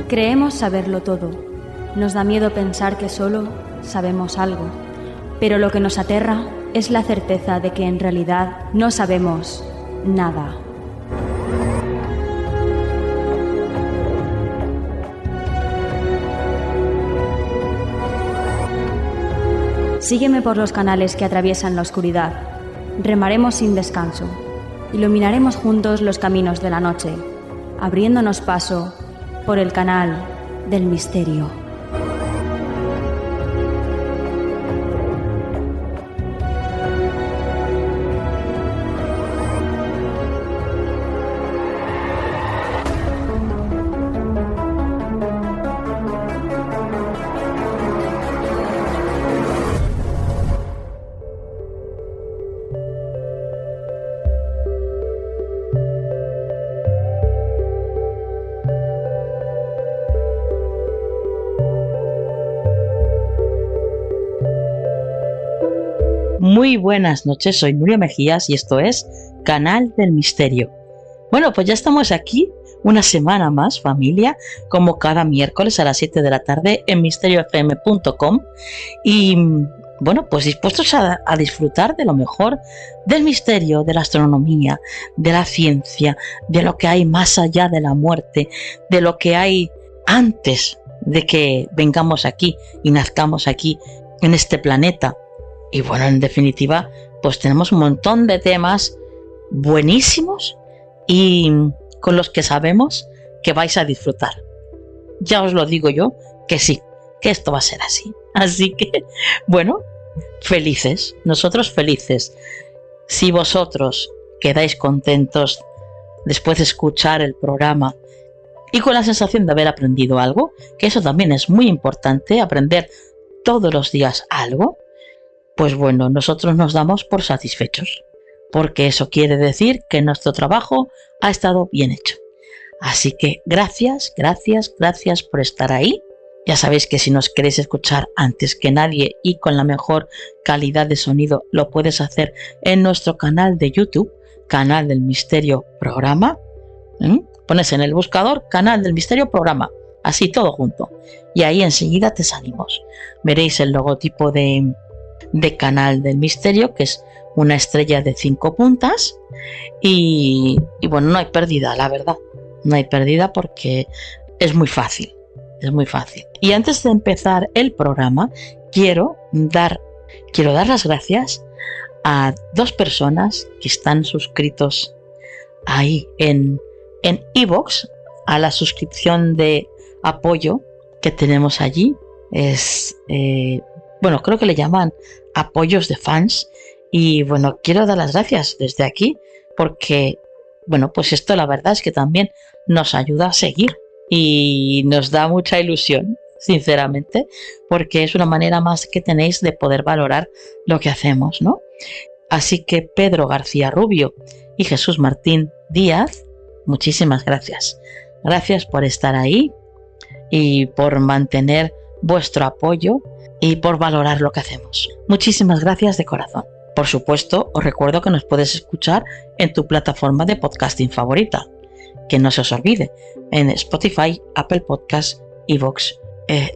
Creemos saberlo todo. Nos da miedo pensar que solo sabemos algo. Pero lo que nos aterra es la certeza de que en realidad no sabemos nada. Sígueme por los canales que atraviesan la oscuridad. Remaremos sin descanso. Iluminaremos juntos los caminos de la noche, abriéndonos paso por el canal del misterio. Muy buenas noches, soy Nuria Mejías y esto es Canal del Misterio. Bueno, pues ya estamos aquí una semana más, familia, como cada miércoles a las 7 de la tarde en misteriofm.com y bueno, pues dispuestos a disfrutar de lo mejor del misterio, de la astronomía, de la ciencia, de lo que hay más allá de la muerte, de lo que hay antes de que vengamos aquí y nazcamos aquí en este planeta. Y bueno, en definitiva, pues tenemos un montón de temas buenísimos y con los que sabemos que vais a disfrutar. Ya os lo digo yo, que sí, que esto va a ser así. Así que, bueno, felices, nosotros felices. Si vosotros quedáis contentos después de escuchar el programa y con la sensación de haber aprendido algo, que eso también es muy importante, aprender todos los días algo, pues bueno, nosotros nos damos por satisfechos, porque eso quiere decir que nuestro trabajo ha estado bien hecho. Así que gracias por estar ahí. Ya sabéis que si nos queréis escuchar antes que nadie y con la mejor calidad de sonido, lo puedes hacer en nuestro canal de YouTube, Canal del Misterio Programa. Pones en el buscador Canal del Misterio Programa, así todo junto. Y ahí enseguida te salimos. Veréis el logotipo de Canal del Misterio, que es una estrella de 5 puntas y bueno, no hay pérdida, la verdad, no hay pérdida porque es muy fácil. Y antes de empezar el programa, quiero dar las gracias a 2 personas que están suscritos ahí en iVoox, a la suscripción de apoyo que tenemos allí. Es bueno, creo que le llaman apoyos de fans y bueno, quiero dar las gracias desde aquí porque bueno, pues esto la verdad es que también nos ayuda a seguir y nos da mucha ilusión, sinceramente, porque es una manera más que tenéis de poder valorar lo que hacemos, ¿no? Así que Pedro García Rubio y Jesús Martín Díaz, muchísimas gracias. Gracias por estar ahí y por mantener vuestro apoyo y por valorar lo que hacemos. Muchísimas gracias de corazón. Por supuesto, os recuerdo que nos puedes escuchar en tu plataforma de podcasting favorita. Que no se os olvide, en Spotify, Apple Podcasts, iVoox,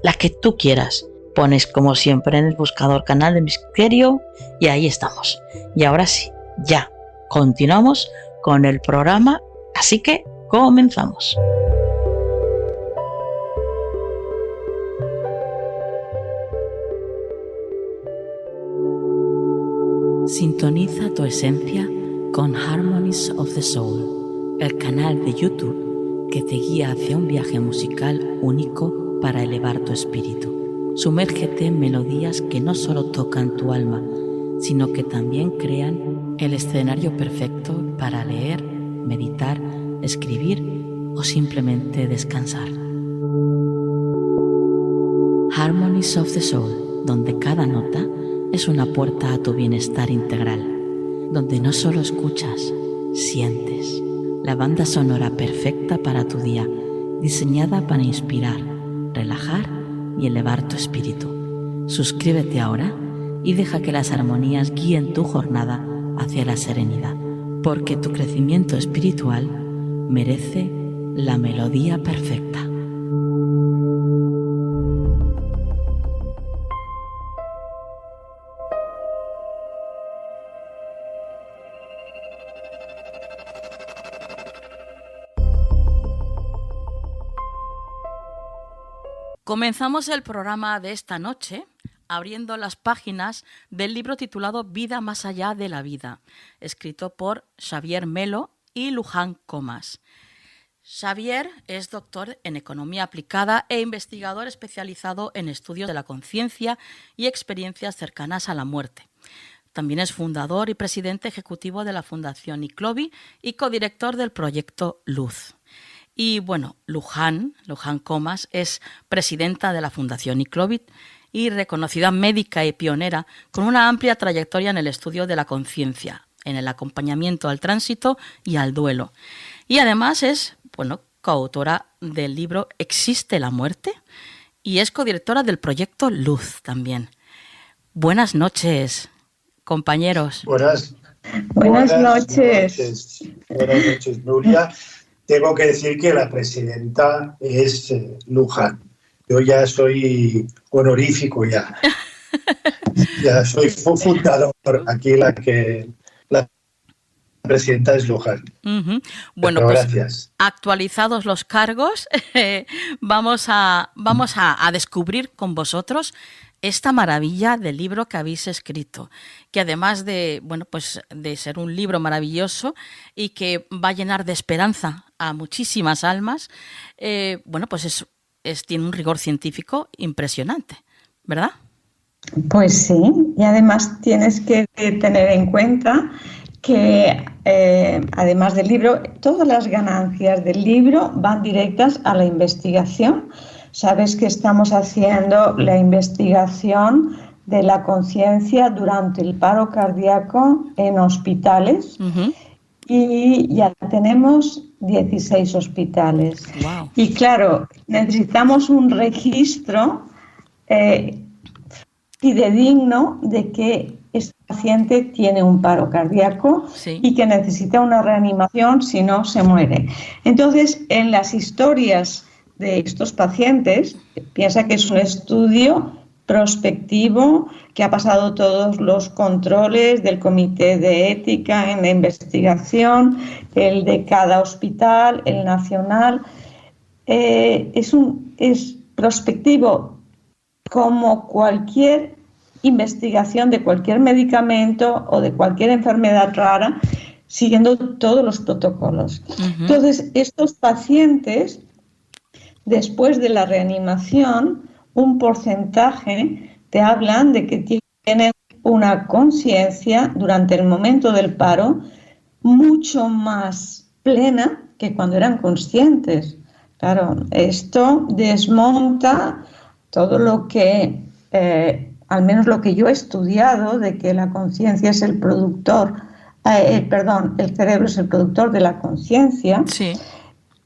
la que tú quieras. Pones como siempre en el buscador Canal del Misterio y ahí estamos. Y ahora sí, ya, continuamos con el programa, así que comenzamos. Sintoniza tu esencia con Harmonies of the Soul, el canal de YouTube que te guía hacia un viaje musical único para elevar tu espíritu. Sumérgete en melodías que no solo tocan tu alma, sino que también crean el escenario perfecto para leer, meditar, escribir o simplemente descansar. Harmonies of the Soul, donde cada nota es una puerta a tu bienestar integral, donde no solo escuchas, sientes. La banda sonora perfecta para tu día, diseñada para inspirar, relajar y elevar tu espíritu. Suscríbete ahora y deja que las armonías guíen tu jornada hacia la serenidad, porque tu crecimiento espiritual merece la melodía perfecta. Comenzamos el programa de esta noche abriendo las páginas del libro titulado Vida más allá de la vida, escrito por Xavier Melo y Luján Comas. Xavier es doctor en Economía Aplicada e investigador especializado en estudios de la conciencia y experiencias cercanas a la muerte. También es fundador y presidente ejecutivo de la Fundación ICLOVI y codirector del proyecto Luz. Y bueno, Luján Comas es presidenta de la Fundación ICLOVI y reconocida médica y pionera con una amplia trayectoria en el estudio de la conciencia, en el acompañamiento al tránsito y al duelo. Y además es, coautora del libro ¿Existe la muerte? Y es codirectora del proyecto Luz también. Buenas noches, compañeros. Buenas noches. Buenas noches, Nuria. Tengo que decir que la presidenta es Luján. Yo ya soy honorífico ya. Ya soy fundador. Aquí la presidenta es Luján. Uh-huh. Bueno, pues gracias. Actualizados los cargos, vamos a descubrir con vosotros esta maravilla del libro que habéis escrito, que además de ser un libro maravilloso y que va a llenar de esperanza a muchísimas almas, tiene un rigor científico impresionante, ¿verdad? Pues sí, y además tienes que tener en cuenta que además del libro, todas las ganancias del libro van directas a la investigación. Sabes que estamos haciendo la investigación de la conciencia durante el paro cardíaco en hospitales. Uh-huh. Y ya tenemos 16 hospitales. Wow. Y claro, necesitamos un registro fidedigno de que este paciente tiene un paro cardíaco, sí, y que necesita una reanimación, si no se muere. Entonces, en las historias de estos pacientes, piensa que es un estudio prospectivo que ha pasado todos los controles del comité de ética en la investigación, el de cada hospital, el nacional. Es prospectivo como cualquier investigación de cualquier medicamento o de cualquier enfermedad rara, siguiendo todos los protocolos. Uh-huh. Entonces, estos pacientes, después de la reanimación, un porcentaje te hablan de que tienen una conciencia durante el momento del paro mucho más plena que cuando eran conscientes. Claro, esto desmonta todo lo que, al menos lo que yo he estudiado, de que la conciencia es el productor, el cerebro es el productor de la conciencia. Sí.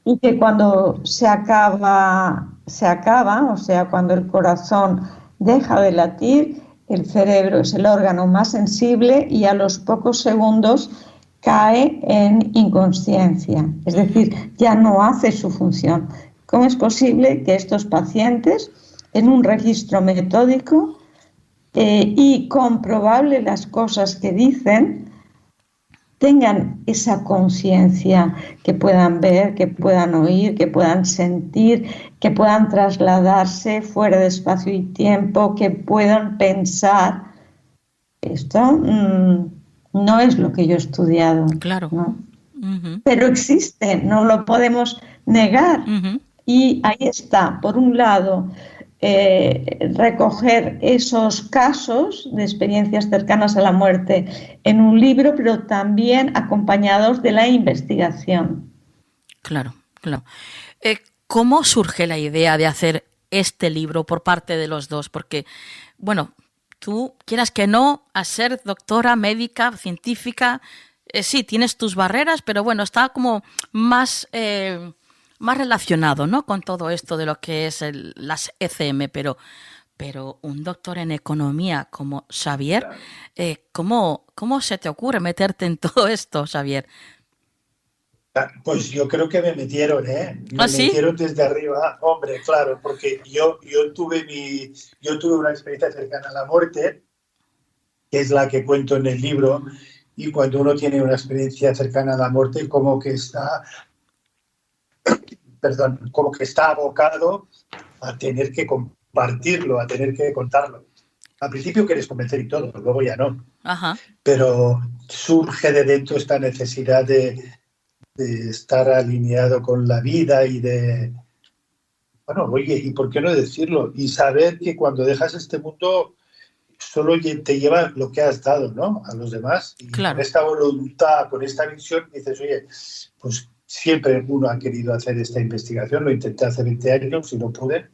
Y que cuando se acaba, o sea, cuando el corazón deja de latir, el cerebro es el órgano más sensible y a los pocos segundos cae en inconsciencia, es decir, ya no hace su función. ¿Cómo es posible que estos pacientes, en un registro metódico y comprobable las cosas que dicen, tengan esa conciencia, que puedan ver, que puedan oír, que puedan sentir, que puedan trasladarse fuera de espacio y tiempo, que puedan pensar? Esto no es lo que yo he estudiado. Claro. ¿No? Uh-huh. Pero existe, no lo podemos negar. Uh-huh. Y ahí está, por un lado, recoger esos casos de experiencias cercanas a la muerte en un libro, pero también acompañados de la investigación. Claro. ¿Cómo surge la idea de hacer este libro por parte de los dos? Porque, tú quieras que no, a ser doctora, médica, científica, sí, tienes tus barreras, pero está como más relacionado, ¿no?, con todo esto de lo que es las ECM, pero un doctor en economía como Xavier, ¿cómo se te ocurre meterte en todo esto, Xavier? Pues yo creo que me metieron, metieron desde arriba, hombre, claro, porque yo tuve una experiencia cercana a la muerte, que es la que cuento en el libro, y cuando uno tiene una experiencia cercana a la muerte, como que está abocado a tener que compartirlo, a tener que contarlo. Al principio quieres convencer y todo, luego ya no. Ajá. Pero surge de dentro esta necesidad de estar alineado con la vida y de, bueno, oye, ¿y por qué no decirlo? Y saber que cuando dejas este mundo solo te lleva lo que has dado, ¿no? A los demás. Y claro. Con esta voluntad, con esta visión, dices, oye, pues siempre uno ha querido hacer esta investigación, lo intenté hace 20 años y no pude.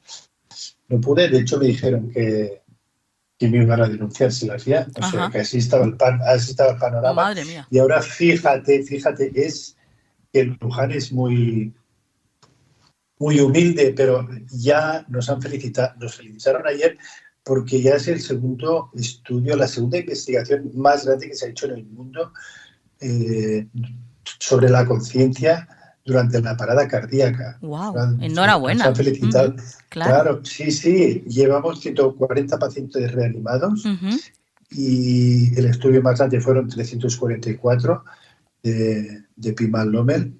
No pude, de hecho me dijeron que me iban a denunciar si la hacía, o sea, que así estaba el panorama. Oh, madre mía. Y ahora fíjate, es que Luján es muy humilde, pero ya nos felicitaron ayer porque ya es el segundo estudio, la segunda investigación más grande que se ha hecho en el mundo sobre la conciencia durante la parada cardíaca. Wow, enhorabuena. Nos han felicitado. Uh-huh. Claro, sí, llevamos 140 pacientes reanimados y el estudio más grande fueron 344 de Pimal Lommel.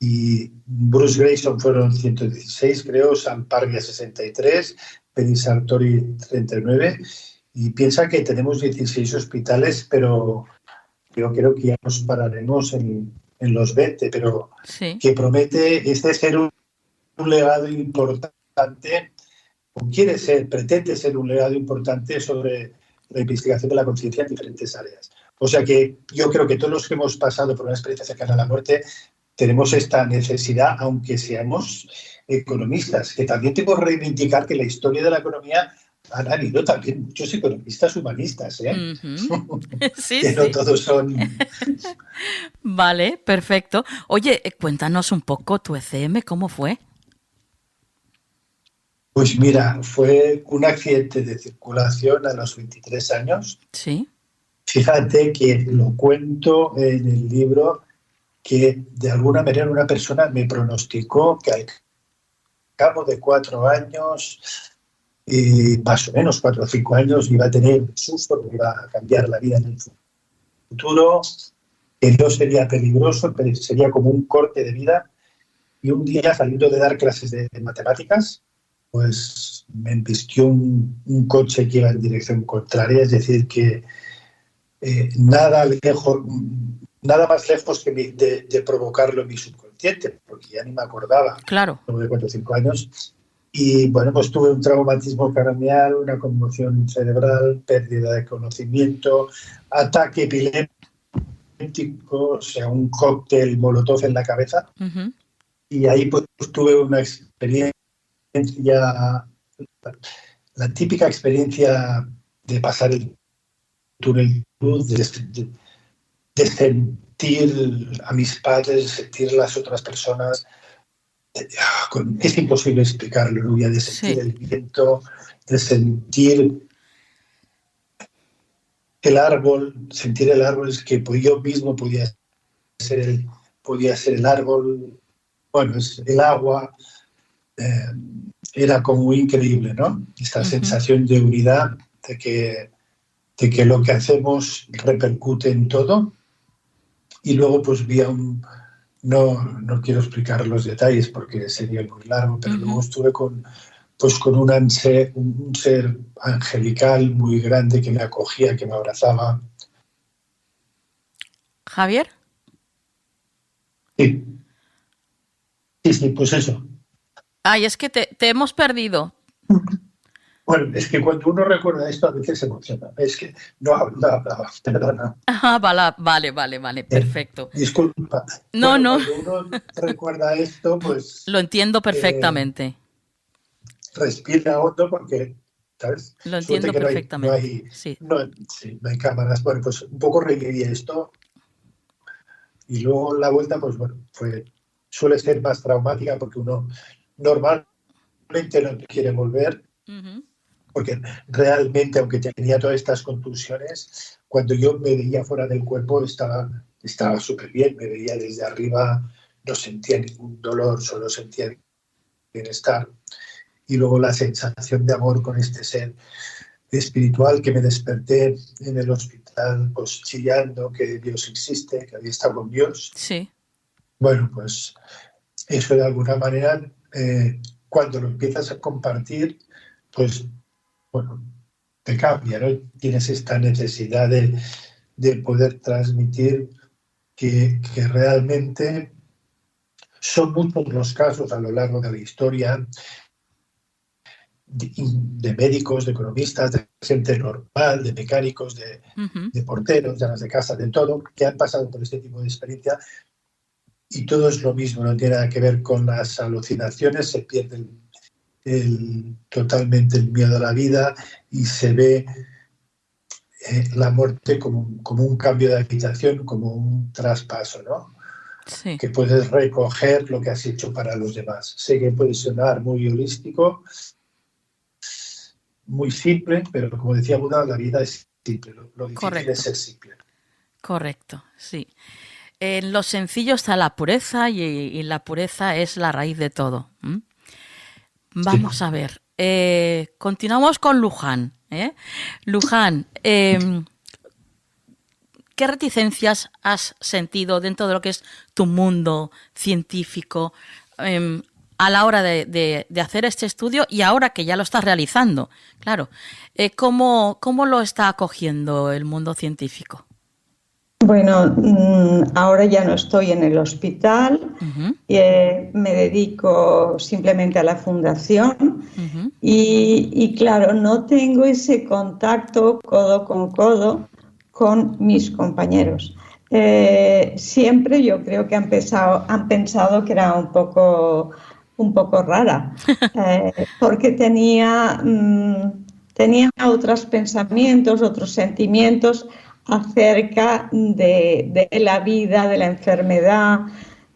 Y Bruce Grayson fueron 116, creo, Sam Parvia 63, Penny Sartori 39. Y piensa que tenemos 16 hospitales, pero yo creo que ya nos pararemos en los 20, pero sí. Que promete ser un legado importante, o pretende ser un legado importante sobre la investigación de la conciencia en diferentes áreas. O sea que yo creo que todos los que hemos pasado por una experiencia cercana a la muerte tenemos esta necesidad, aunque seamos economistas, que también tengo que reivindicar que la historia de la economía han habido también muchos economistas humanistas, Uh-huh. Sí, que no todos son... Vale, perfecto. Oye, cuéntanos un poco tu ECM, ¿cómo fue? Pues mira, fue un accidente de circulación a los 23 años. Sí. Fíjate que lo cuento en el libro, que de alguna manera una persona me pronosticó que al cabo de 4 años, más o menos 4 o 5 años, iba a tener un susto, que iba a cambiar la vida en el futuro, que no sería peligroso, pero sería como un corte de vida. Y un día, saliendo de dar clases de matemáticas, pues me embistió un coche que iba en dirección contraria, es decir, que nada más lejos que de provocarlo en mi subconsciente, porque ya ni me acordaba. Claro. Luego de 4 o 5 años. Y bueno, pues tuve un traumatismo craneal, una conmoción cerebral, pérdida de conocimiento, ataque epiléptico, o sea, un cóctel molotov en la cabeza. Uh-huh. Y ahí pues tuve una experiencia, la típica experiencia de pasar el túnel de sentir a mis padres, sentir a las otras personas. Es imposible explicarlo, Nubia, de sentir el viento, de sentir el árbol, es que yo mismo podía ser el árbol, bueno, es el agua, era como increíble, ¿no? Esta sensación de unidad, de que lo que hacemos repercute en todo. Y luego pues vi no quiero explicar los detalles porque sería muy largo, pero luego estuve con un ser angelical muy grande que me acogía, que me abrazaba. ¿Javier? Sí, pues eso. Ay, es que te hemos perdido. Bueno, es que cuando uno recuerda esto a veces se emociona. Es que no hablaba, perdona. Vale, perfecto. Disculpa. No. Cuando uno recuerda esto, pues... Lo entiendo perfectamente. Respira hondo porque, ¿sabes? Lo entiendo perfectamente. No hay cámaras. Bueno, pues un poco reviví esto. Y luego la vuelta, pues bueno, suele ser más traumática porque uno normalmente no quiere volver. Uh-huh. Porque realmente, aunque tenía todas estas contusiones, cuando yo me veía fuera del cuerpo estaba súper bien, me veía desde arriba, no sentía ningún dolor, solo sentía bienestar. Y luego la sensación de amor con este ser espiritual, que me desperté en el hospital pues chillando que Dios existe, que había estado con Dios. Sí. Bueno, pues eso de alguna manera cuando lo empiezas a compartir, pues, bueno, te cambia, ¿no? Tienes esta necesidad de poder transmitir que realmente son muchos los casos a lo largo de la historia de médicos, de economistas, de gente normal, de mecánicos, de porteros, de amas de casa, de todo, que han pasado por este tipo de experiencia, y todo es lo mismo, no tiene nada que ver con las alucinaciones, se pierde totalmente el miedo a la vida y se ve la muerte como un cambio de habitación, como un traspaso, ¿no? Sí. Que puedes recoger lo que has hecho para los demás. Sé que puede sonar muy holístico, muy simple, pero como decía Buda, la vida es simple, lo difícil es ser simple. Correcto, sí. En lo sencillo está la pureza y la pureza es la raíz de todo. Vamos Sí. a ver. Continuamos con Luján. Luján, ¿qué reticencias has sentido dentro de lo que es tu mundo científico a la hora de hacer este estudio y ahora que ya lo estás realizando? Claro, ¿cómo lo está acogiendo el mundo científico? Bueno, ahora ya no estoy en el hospital, me dedico simplemente a la fundación y claro, no tengo ese contacto codo con codo con mis compañeros. Siempre yo creo que han pensado que era un poco rara, porque tenía otros pensamientos, otros sentimientos acerca de la vida, de la enfermedad,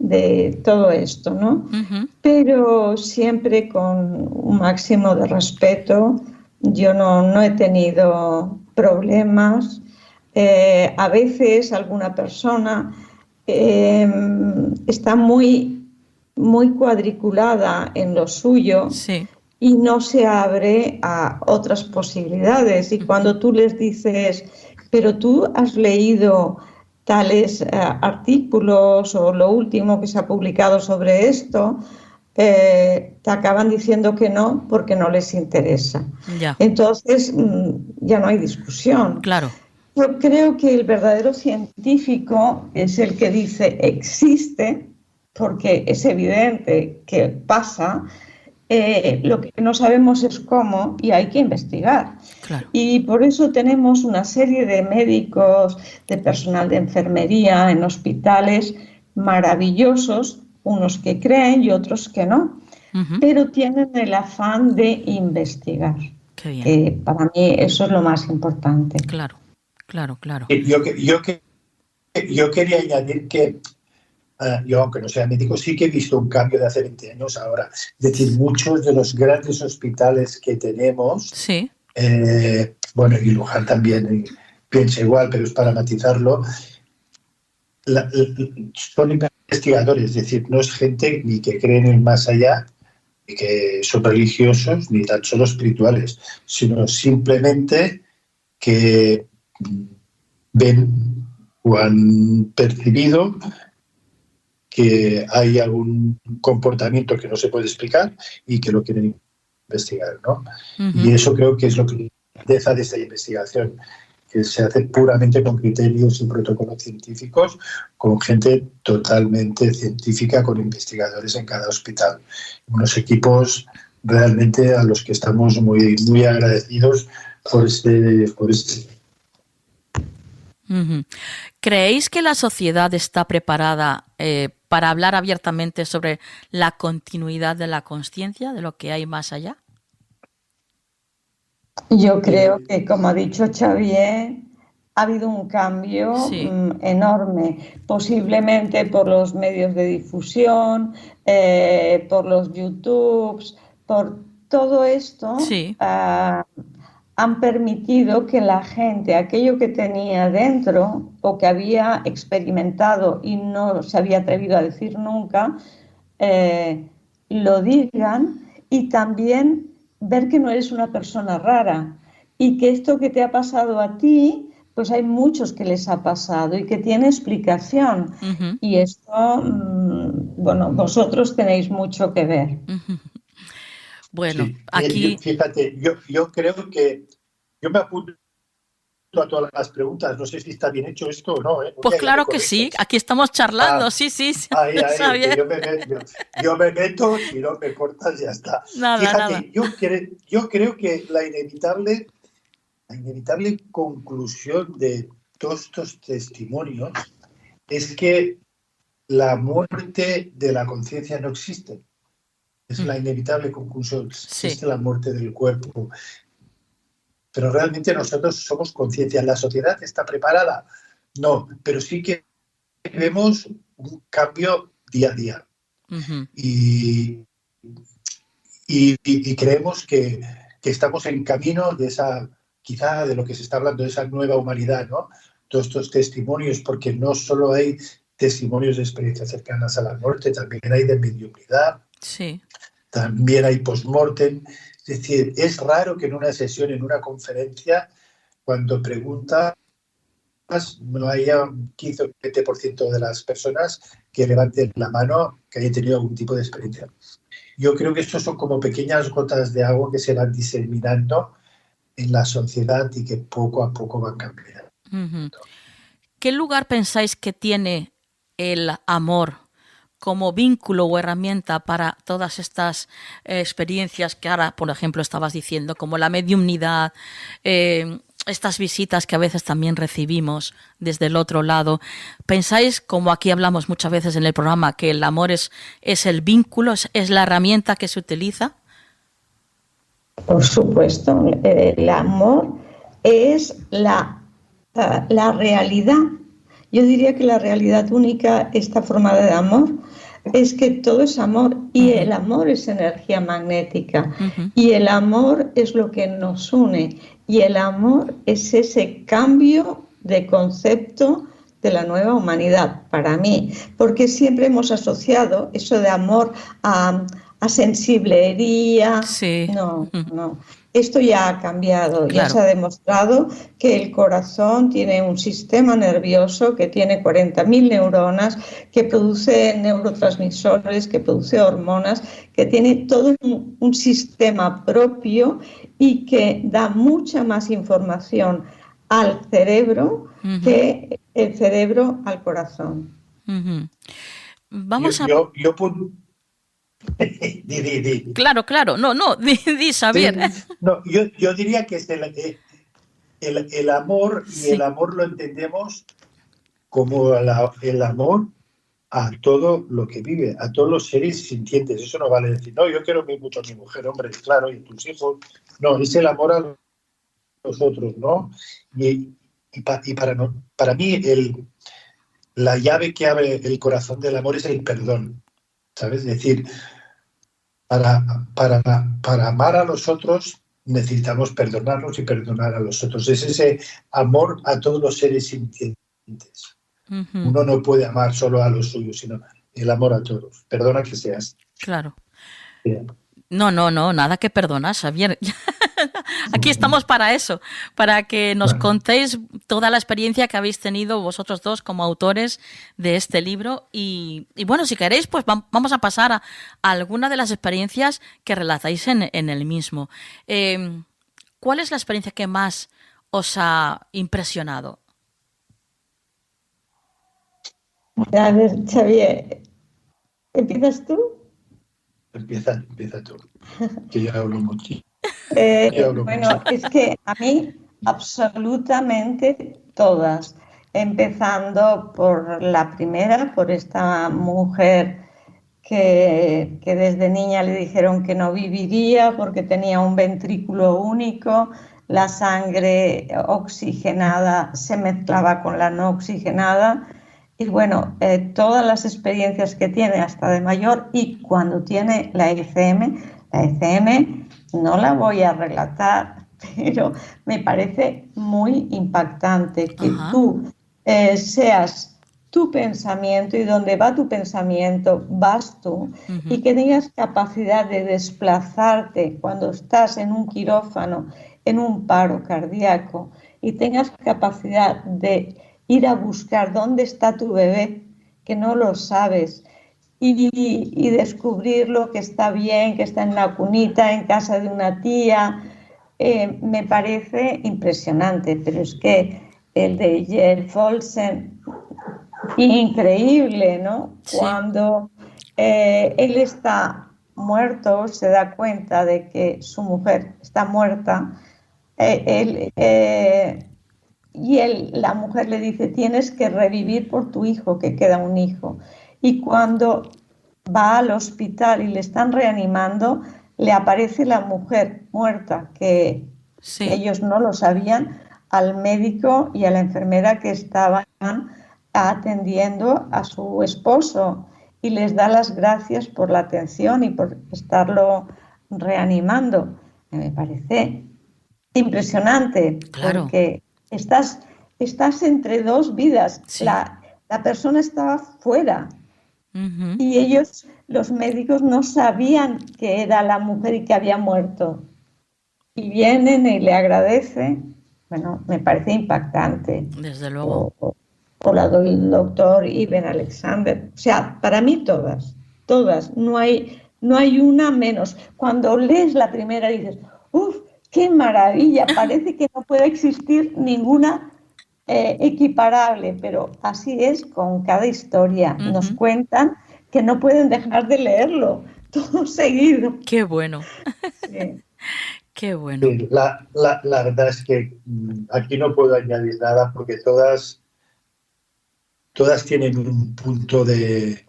de todo esto, ¿no? Pero siempre con un máximo de respeto. Yo no he tenido problemas. A veces alguna persona está muy cuadriculada en lo suyo. Sí. Y no se abre a otras posibilidades. Y cuando tú les dices, pero tú has leído tales artículos o lo último que se ha publicado sobre esto, te acaban diciendo que no porque no les interesa. Ya. Entonces ya no hay discusión. Claro. Yo creo que el verdadero científico es el que dice existe porque es evidente que pasa. Lo que no sabemos es cómo y hay que investigar. Claro. Y por eso tenemos una serie de médicos, de personal de enfermería en hospitales maravillosos, unos que creen y otros que no, pero tienen el afán de investigar. Qué bien. Para mí eso es lo más importante. Claro. Yo quería añadir que yo, aunque no sea médico, sí que he visto un cambio de hace 20 años ahora. Es decir, muchos de los grandes hospitales que tenemos, sí. Bueno, y Luján también piensa igual, pero es para matizarlo, son investigadores, es decir, no es gente ni que cree en el más allá, ni que son religiosos, ni tan solo espirituales, sino simplemente que ven o han percibido que hay algún comportamiento que no se puede explicar y que lo quieren investigar, ¿no? Y eso creo que es lo que deja de esta investigación, que se hace puramente con criterios y protocolos científicos, con gente totalmente científica, con investigadores en cada hospital. Unos equipos realmente a los que estamos muy, muy agradecidos por este. ¿Creéis que la sociedad está preparada para hablar abiertamente sobre la continuidad de la consciencia, de lo que hay más allá? Yo creo que, como ha dicho Xavier, ha habido un cambio enorme, posiblemente por los medios de difusión, por los YouTubes, por todo esto. Sí. Han permitido que la gente, aquello que tenía dentro o que había experimentado y no se había atrevido a decir nunca, lo digan, y también ver que no eres una persona rara y que esto que te ha pasado a ti, pues hay muchos que les ha pasado y que tiene explicación. Y esto, bueno, vosotros tenéis mucho que ver. Bueno, Sí. aquí... Fíjate, yo creo que yo me apunto a todas las preguntas. No sé si está bien hecho esto o no, ¿eh? Pues Ya me claro que sí, corriges. aquí estamos charlando, Ah, sí, que Xavier. yo me meto, si no me cortas, ya está. Nada, nada. Fíjate, yo creo que la inevitable conclusión de todos estos testimonios es que la muerte de la conciencia no existe. Es la inevitable conclusión. Sí. Existe la muerte del cuerpo. Pero realmente nosotros somos conciencia. ¿La sociedad está preparada? No, pero sí que vemos un cambio día a día. Uh-huh. Y creemos que estamos en camino de esa, quizá de lo que se está hablando, de esa nueva humanidad, ¿no? Todos estos testimonios, porque no solo hay testimonios de experiencias cercanas a la muerte, también hay de mediunidad, sí. También hay post-mortem. Es decir, es raro que en una sesión, en una conferencia, cuando preguntas, no haya un 15 o 20% de las personas que levanten la mano que hayan tenido algún tipo de experiencia. Yo creo que estos son como pequeñas gotas de agua que se van diseminando en la sociedad y que poco a poco van cambiando. Uh-huh. ¿Qué lugar pensáis que tiene el amor como vínculo o herramienta para todas estas experiencias que ahora, por ejemplo, estabas diciendo, como la mediumnidad, estas visitas que a veces también recibimos desde el otro lado? ¿Pensáis, como aquí hablamos muchas veces en el programa, que el amor es el vínculo, es la herramienta que se utiliza? Por supuesto, el amor es la realidad. Yo diría que la realidad única está formada de amor. Es que todo es amor y el amor es energía magnética y el amor es lo que nos une y el amor es ese cambio de concepto de la nueva humanidad para mí, porque siempre hemos asociado eso de amor a sensiblería. Sí. No. Esto ya ha cambiado, claro. Ya se ha demostrado que el corazón tiene un sistema nervioso que tiene 40.000 neuronas, que produce neurotransmisores, que produce hormonas, que tiene todo un sistema propio y que da mucha más información al cerebro que el cerebro al corazón. Vamos a... Yo Claro. No, di Xavier. Sí. No, yo diría que es el amor, y el amor lo entendemos como el amor a todo lo que vive, a todos los seres sintientes. Eso no vale decir, no, yo quiero mucho a mi mujer, hombre, claro, y a tus hijos. No, es el amor a los otros, ¿no? Y para mí la llave que abre el corazón del amor es el perdón, ¿sabes? Es decir, para amar a los otros necesitamos perdonarnos y perdonar a los otros. Es ese amor a todos los seres sintientes. Uno no puede amar solo a los suyos, sino el amor a todos. Perdona que seas. Claro. Bien. No, nada que perdonar, Xavier. Aquí estamos para eso, para que nos contéis toda la experiencia que habéis tenido vosotros dos como autores de este libro. Y bueno, si queréis, pues vamos a pasar a alguna de las experiencias que relatáis en el mismo. ¿Cuál es la experiencia que más os ha impresionado? A ver, Xavier, ¿empiezas tú? Empieza tú, que yo hablo mucho. Bueno, es que a mí absolutamente todas, empezando por la primera, por esta mujer que desde niña le dijeron que no viviría porque tenía un ventrículo único, la sangre oxigenada se mezclaba con la no oxigenada. Y bueno, todas las experiencias que tiene hasta de mayor, y cuando tiene la ECM no la voy a relatar, pero me parece muy impactante que tú seas tu pensamiento y donde va tu pensamiento vas tú, y que tengas capacidad de desplazarte cuando estás en un quirófano, en un paro cardíaco, y tengas capacidad de ir a buscar dónde está tu bebé, que no lo sabes, y descubrirlo, que está bien, que está en una cunita, en casa de una tía, me parece impresionante, pero es que el de Jeff Olsen, increíble, ¿no? Sí. Cuando él está muerto, se da cuenta de que su mujer está muerta, la mujer le dice, tienes que revivir por tu hijo, que queda un hijo. Y cuando va al hospital y le están reanimando, le aparece la mujer muerta, que Sí. ellos no lo sabían, al médico y a la enfermera que estaban atendiendo a su esposo, y les da las gracias por la atención y por estarlo reanimando. Me parece impresionante, Claro. porque estás entre dos vidas. Sí. La persona estaba fuera Ujú. y ellos, los médicos, no sabían que era la mujer y que había muerto. Y vienen y le agradecen. Bueno, me parece impactante. Desde luego. O la del doctor Iben Alexander. O sea, para mí todas. No hay una menos. Cuando lees la primera dices, ¡uf! ¡Qué maravilla! Parece que no puede existir ninguna equiparable, pero así es con cada historia. Ujú. Nos cuentan que no pueden dejar de leerlo todo seguido. Qué bueno. Sí. Qué bueno. Sí, la verdad es que aquí no puedo añadir nada porque todas tienen un punto de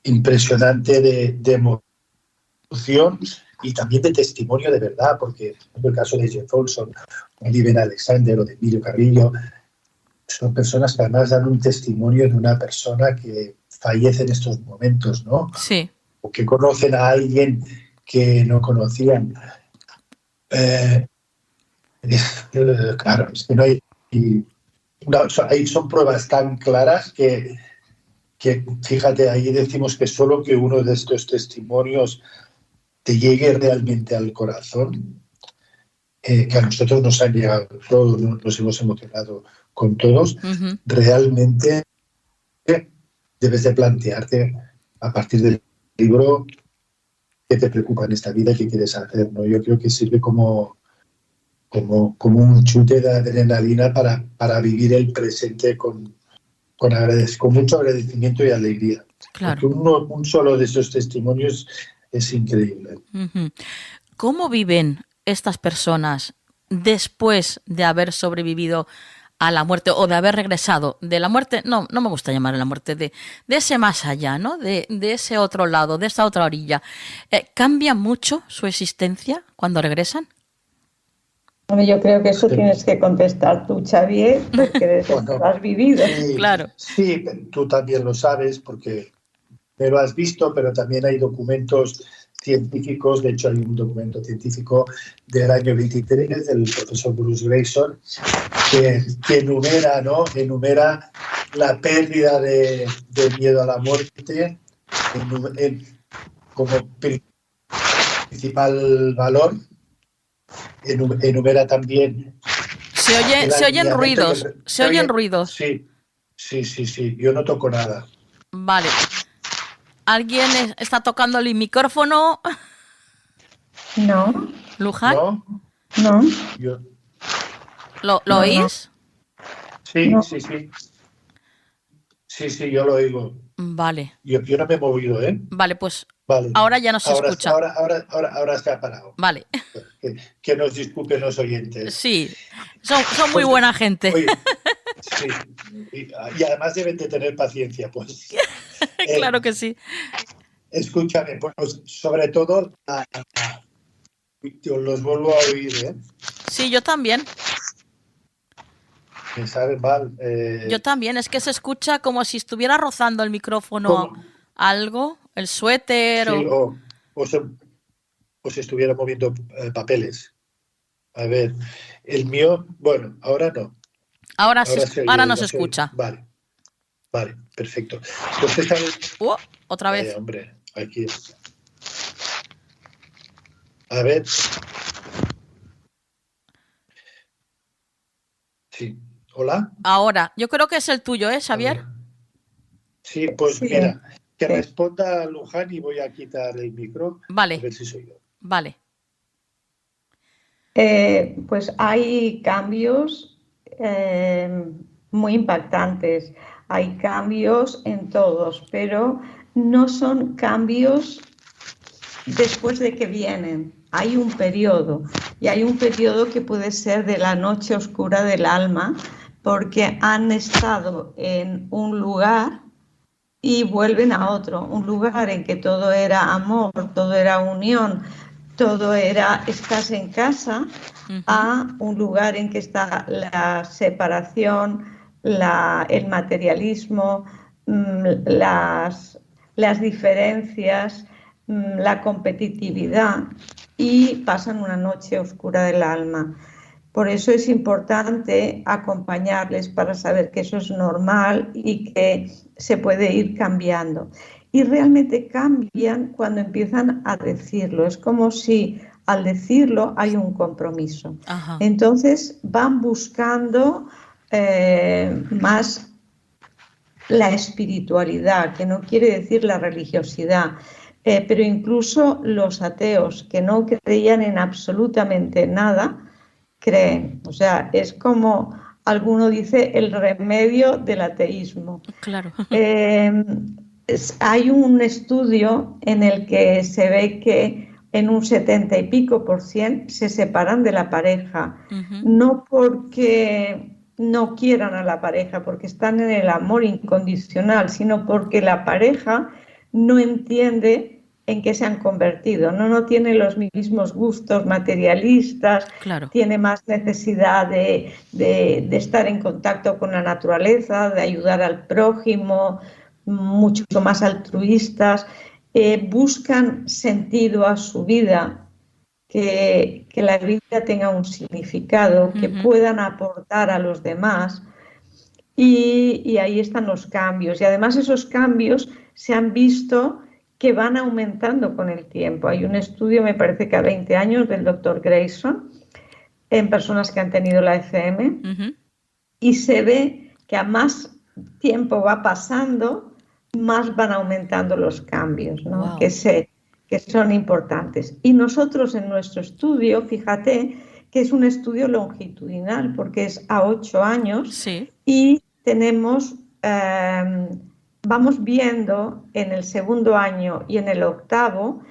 impresionante de emoción y también de testimonio de verdad, porque en el caso de Jeff Olson, o de Ben Alexander o de Emilio Carrillo, son personas que además dan un testimonio de una persona que fallece en estos momentos, ¿no? Sí. O que conocen a alguien que no conocían. Claro, es que no hay... son pruebas tan claras que fíjate, ahí decimos que solo que uno de estos testimonios te llegue realmente al corazón, que a nosotros nos han llegado, todos nos hemos emocionado con todos, Ujú. realmente debes de plantearte a partir del libro qué te preocupa en esta vida, qué quieres hacer, ¿no? Yo creo que sirve como un chute de adrenalina para vivir el presente con mucho agradecimiento y alegría. Claro. Porque un solo de esos testimonios es increíble. Ujú. ¿Cómo viven estas personas después de haber sobrevivido a la muerte o de haber regresado de la muerte? No me gusta llamarle la muerte, de ese más allá, ¿no? De ese otro lado, de esa otra orilla. ¿Cambia mucho su existencia cuando regresan? Bueno, yo creo que eso tienes que contestar tú, Xavier, porque lo has vivido. Sí, claro. Sí, tú también lo sabes porque me lo has visto, pero también hay documentos científicos. De hecho, hay un documento científico del año 23 del profesor Bruce Grayson que enumera, ¿no? Enumera la pérdida de miedo a la muerte como principal valor. Enumera también. Se oyen ruidos. Se oyen ruidos. Sí. Yo no toco nada. Vale. ¿Alguien está tocando el micrófono? No. ¿Luján? No. ¿Lo oís? Sí, No. sí. Sí, yo lo oigo. Vale. Yo no me he movido, ¿eh? Vale, pues Vale. ahora ya no se escucha. Ahora se ha parado. Vale. Que nos disculpen los oyentes. Sí, son muy buena gente. Oye, sí. Y además deben de tener paciencia, pues. Claro que sí. Escúchame, pues sobre todo los vuelvo a oír, ¿eh? Sí, yo también. Me sabe mal. Yo también, es que se escucha como si estuviera rozando el micrófono algo, el suéter sí, o se estuviera moviendo papeles. A ver, el mío, bueno, ahora no. Ahora no se se escucha. Vale, perfecto. Pues esta vez... otra vez. Hombre, aquí. A ver. Sí. ¿Hola? Ahora, yo creo que es el tuyo, ¿Xavier? Sí, pues Sí, mira, que sí. responda Luján y voy a quitar el micro. Vale. A ver si soy yo. Vale. Pues hay cambios muy impactantes. Hay cambios en todos, pero no son cambios después de que vienen. Hay un periodo, y hay un periodo que puede ser de la noche oscura del alma, porque han estado en un lugar y vuelven a otro, un lugar en que todo era amor, todo era unión, todo era estás en casa, a un lugar en que está la separación, el materialismo, las diferencias, la competitividad, y pasan una noche oscura del alma. Por eso es importante acompañarles para saber que eso es normal y que se puede ir cambiando. Y realmente cambian cuando empiezan a decirlo. Es como si al decirlo hay un compromiso. Ajá. Entonces van buscando más la espiritualidad, que no quiere decir la religiosidad. Pero incluso los ateos que no creían en absolutamente nada, creen. O sea, es como alguno dice el remedio del ateísmo. Claro. Hay un estudio en el que se ve que en un 70 y pico % se separan de la pareja, no porque no quieran a la pareja, porque están en el amor incondicional, sino porque la pareja no entiende en qué se han convertido, no tiene los mismos gustos materialistas, Claro. tiene más necesidad de estar en contacto con la naturaleza, de ayudar al prójimo, mucho más altruistas, buscan sentido a su vida, que la vida tenga un significado, que puedan aportar a los demás, y ahí están los cambios. Y además esos cambios se han visto que van aumentando con el tiempo. Hay un estudio, me parece que a 20 años, del doctor Grayson, en personas que han tenido la ECM, y se ve que a más tiempo va pasando, más van aumentando los cambios, ¿no? Wow. que son importantes. Y nosotros en nuestro estudio, fíjate que es un estudio longitudinal, porque es a 8 años, Sí. y tenemos... vamos viendo en el segundo año y en el octavo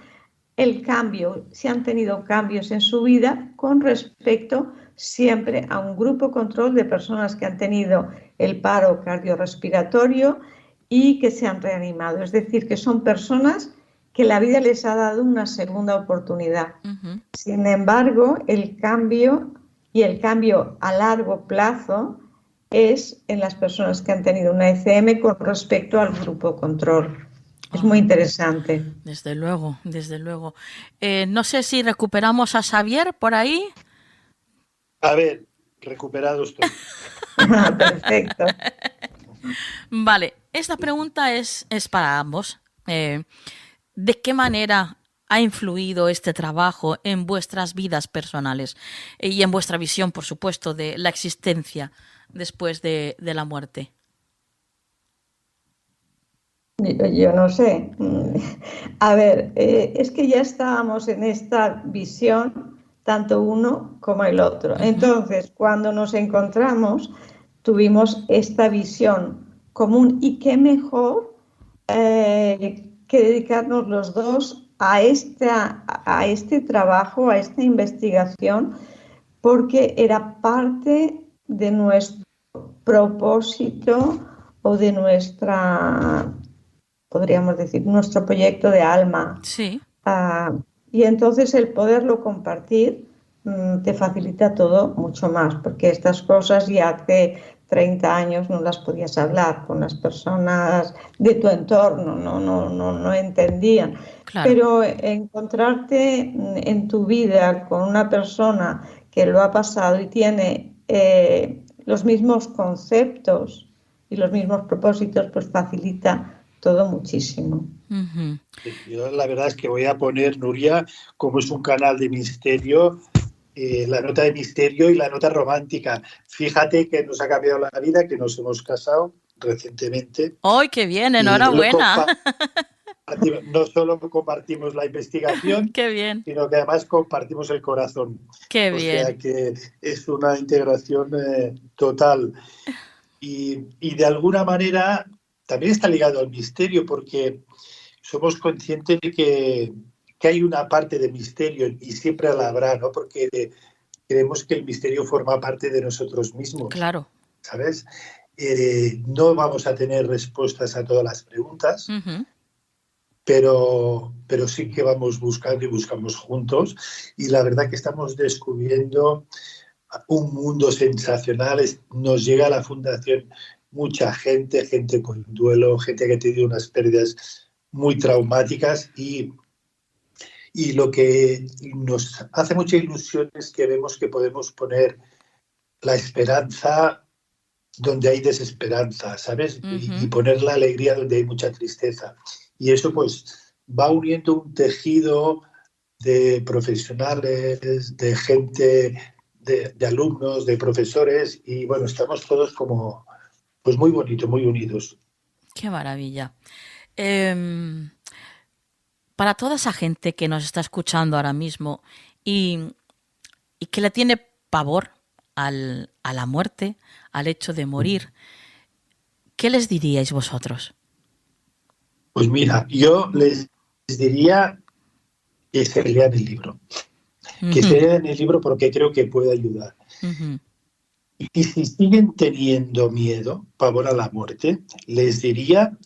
el cambio, si han tenido cambios en su vida con respecto siempre a un grupo control de personas que han tenido el paro cardiorrespiratorio y que se han reanimado. Es decir, que son personas que la vida les ha dado una segunda oportunidad. Sin embargo, el cambio, y el cambio a largo plazo, es en las personas que han tenido una ECM con respecto al grupo control. Es muy interesante. Desde luego, desde luego. No sé si recuperamos a Xavier por ahí. A ver, recuperado estoy. Perfecto. Vale, esta pregunta es para ambos. ¿De qué manera ha influido este trabajo en vuestras vidas personales y en vuestra visión, por supuesto, de la existencia después de la muerte? Yo no sé. A ver, es que ya estábamos en esta visión, tanto uno como el otro. Entonces, cuando nos encontramos, tuvimos esta visión común, y qué mejor que dedicarnos los dos a este trabajo, a esta investigación, porque era parte de nuestro propósito o de nuestra, podríamos decir, nuestro proyecto de alma. Sí. Y entonces el poderlo compartir te facilita todo mucho más, porque estas cosas ya hace 30 años no las podías hablar con las personas de tu entorno, no entendían. Claro. Pero encontrarte en tu vida con una persona que lo ha pasado y tiene los mismos conceptos y los mismos propósitos, pues facilita todo muchísimo. Yo la verdad es que voy a poner, Nuria, como es un canal de misterio, la nota de misterio y la nota romántica. Fíjate que nos ha cambiado la vida, que nos hemos casado recientemente. ¡Ay, qué bien! ¡Enhorabuena! No solo compartimos la investigación, ¡Qué bien! sino que además compartimos el corazón. ¡Qué bien! O sea que es una integración total. Y de alguna manera también está ligado al misterio, porque somos conscientes de que hay una parte de misterio y siempre la habrá, ¿no? Porque creemos que el misterio forma parte de nosotros mismos. Claro. ¿Sabes? No vamos a tener respuestas a todas las preguntas, pero sí que vamos buscando y buscamos juntos. Y la verdad que estamos descubriendo un mundo sensacional. Nos llega a la Fundación mucha gente con duelo, gente que ha tenido unas pérdidas muy traumáticas y lo que nos hace mucha ilusión es que vemos que podemos poner la esperanza donde hay desesperanza, ¿sabes? Y poner la alegría donde hay mucha tristeza. Y eso pues va uniendo un tejido de profesionales, de gente, de alumnos, de profesores y bueno, estamos todos como pues muy bonitos, muy unidos. ¡Qué maravilla! Para toda esa gente que nos está escuchando ahora mismo y que le tiene pavor a la muerte, al hecho de morir, ¿qué les diríais vosotros? Pues mira, yo les diría que se lean el libro. Que se lean el libro porque creo que puede ayudar. Y si siguen teniendo miedo, pavor a la muerte, les diría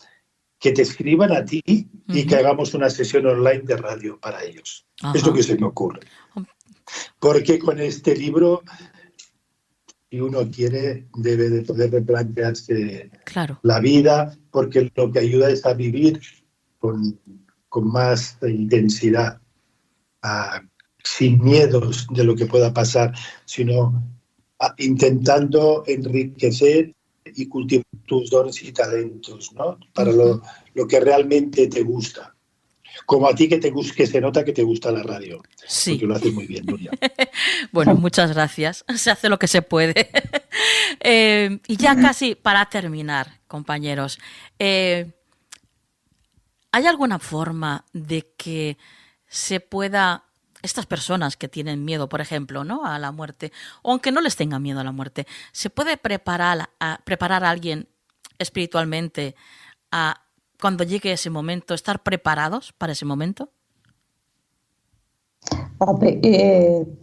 que te escriban a ti y que hagamos una sesión online de radio para ellos. Es lo que se me ocurre. Porque con este libro, si uno quiere, debe de poder replantearse la vida, porque lo que ayuda es a vivir con más intensidad, sin miedos de lo que pueda pasar, sino intentando enriquecer y cultivar tus dones y talentos, ¿no? Para lo que realmente te gusta. Como a ti que se nota que te gusta la radio. Sí. Porque lo haces muy bien, Nuria. Bueno, muchas gracias. Se hace lo que se puede. Y ya casi para terminar, compañeros, ¿hay alguna forma de que se pueda, estas personas que tienen miedo, por ejemplo, ¿no?, a la muerte, o aunque no les tenga miedo a la muerte, se puede preparar a alguien espiritualmente a cuando llegue ese momento, estar preparados para ese momento?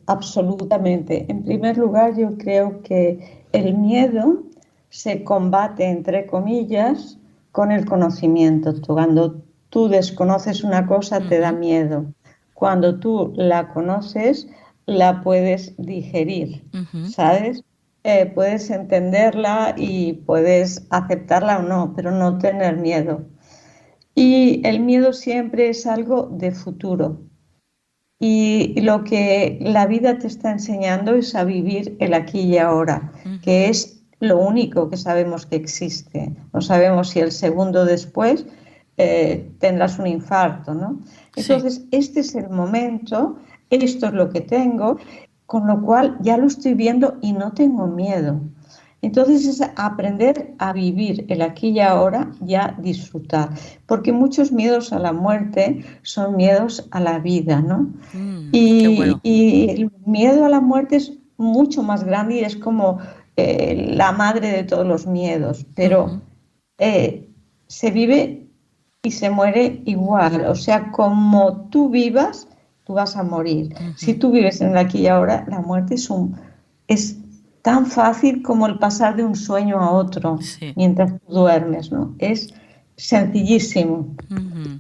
Absolutamente. En primer lugar, yo creo que el miedo se combate, entre comillas, con el conocimiento. Cuando tú desconoces una cosa, te da miedo. Cuando tú la conoces, la puedes digerir, ¿sabes? Puedes entenderla y puedes aceptarla o no, pero no tener miedo. Y el miedo siempre es algo de futuro. Y lo que la vida te está enseñando es a vivir el aquí y ahora, que es lo único que sabemos que existe. No sabemos si el segundo después tendrás un infarto, ¿no? Entonces, este es el momento, esto es lo que tengo, con lo cual ya lo estoy viendo y no tengo miedo. Entonces es aprender a vivir el aquí y ahora y a disfrutar, porque muchos miedos a la muerte son miedos a la vida, ¿no? Y el miedo a la muerte es mucho más grande y es como la madre de todos los miedos, pero se vive y se muere igual, o sea, como tú vivas, tú vas a morir. Si tú vives en el aquí y ahora, la muerte es tan fácil como el pasar de un sueño a otro mientras tú duermes, ¿no? Es sencillísimo,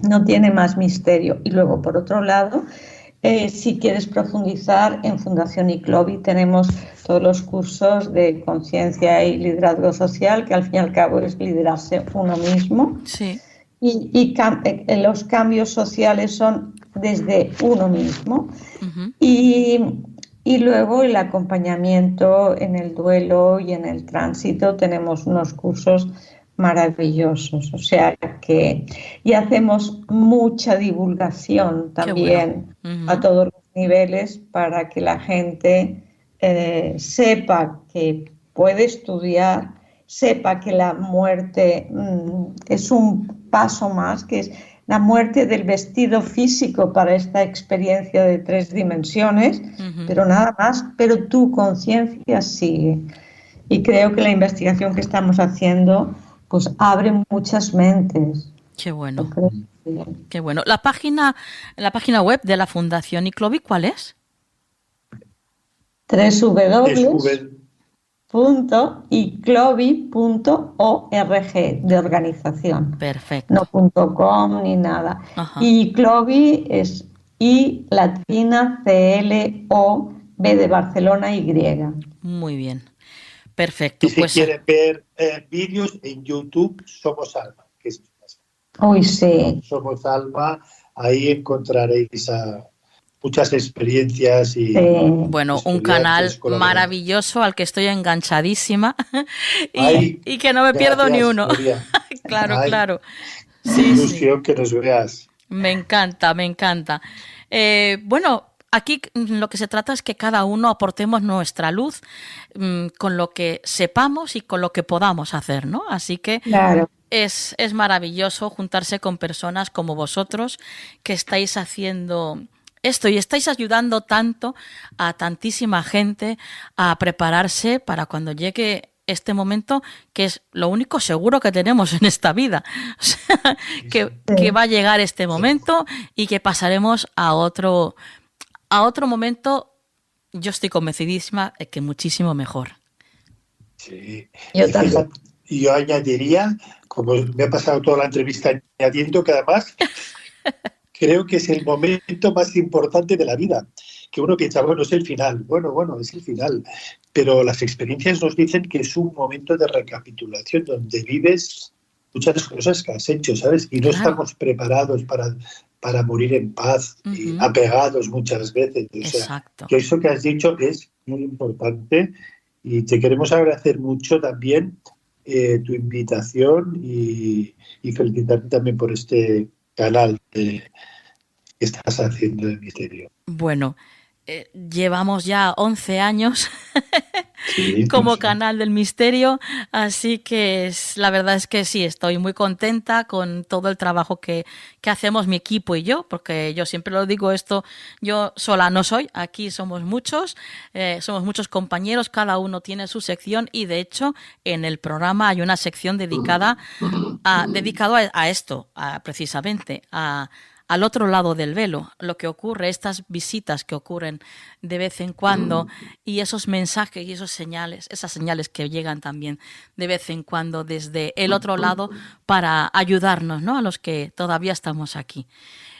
no tiene más misterio. Y luego, por otro lado, si quieres profundizar, en Fundación ICLOVI tenemos todos los cursos de conciencia y liderazgo social, que al fin y al cabo es liderarse uno mismo. Sí. Y los cambios sociales son desde uno mismo. Y luego el acompañamiento en el duelo y en el tránsito, tenemos unos cursos maravillosos, o sea que y hacemos mucha divulgación también a todos los niveles para que la gente sepa que puede estudiar sepa que la muerte es un paso más, que es la muerte del vestido físico para esta experiencia de 3 dimensiones, pero nada más, pero tu conciencia sigue. Y creo que la investigación que estamos haciendo pues abre muchas mentes. Qué bueno. Qué bueno. La página web de la Fundación Iclovi, ¿cuál es? www.iclovi.org, de organización. Perfecto. No .com ni nada. Ajá. Y Iclovi es I latina C-L-O B de Barcelona Y. Muy bien. Perfecto. Y si quieren ver vídeos en YouTube, Somos Alma. Que es Uy, sí. Somos Alma, ahí encontraréis muchas experiencias y bueno, un canal maravilloso al que estoy enganchadísima y que no me pierdo ni uno. Claro. Sí, ilusión que nos veas. Me encanta. Bueno, aquí lo que se trata es que cada uno aportemos nuestra luz con lo que sepamos y con lo que podamos hacer, ¿no? Así que claro. Es maravilloso juntarse con personas como vosotros que estáis haciendo esto y estáis ayudando tanto a tantísima gente a prepararse para cuando llegue este momento, que es lo único seguro que tenemos en esta vida. O sea, que va a llegar este momento y que pasaremos a otro momento, yo estoy convencidísima de que muchísimo mejor. Sí. Yo también. Yo añadiría, como me ha pasado toda la entrevista añadiendo, que además creo que es el momento más importante de la vida. Que uno piensa, bueno, es el final. Bueno, es el final. Pero las experiencias nos dicen que es un momento de recapitulación donde vives muchas cosas que has hecho, ¿sabes? Y no estamos preparados para morir en paz y apegados muchas veces. O sea, que eso que has dicho es muy importante y te queremos agradecer mucho también tu invitación y felicitarte también por este canal que estás haciendo de misterio. Bueno, llevamos ya 11 años como canal del misterio, así que la verdad es que sí, estoy muy contenta con todo el trabajo que hacemos mi equipo y yo, porque yo siempre lo digo esto, yo sola no soy, aquí somos muchos compañeros, cada uno tiene su sección y de hecho en el programa hay una sección dedicado a esto, precisamente al otro lado del velo, lo que ocurre, estas visitas que ocurren de vez en cuando y esos mensajes y esas señales que llegan también de vez en cuando desde el otro lado para ayudarnos, ¿no? A los que todavía estamos aquí.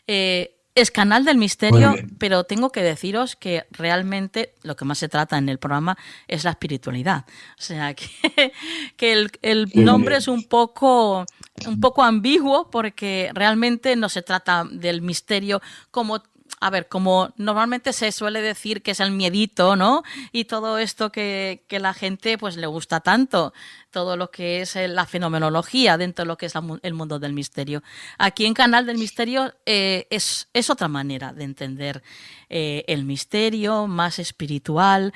Es canal del misterio, pero tengo que deciros que realmente lo que más se trata en el programa es la espiritualidad. O sea, que el nombre es un poco ambiguo porque realmente no se trata del misterio como normalmente se suele decir que es el miedito, ¿no? Y todo esto que la gente pues le gusta tanto, todo lo que es la fenomenología dentro de lo que es el mundo del misterio. Aquí en Canal del Misterio es otra manera de entender el misterio, más espiritual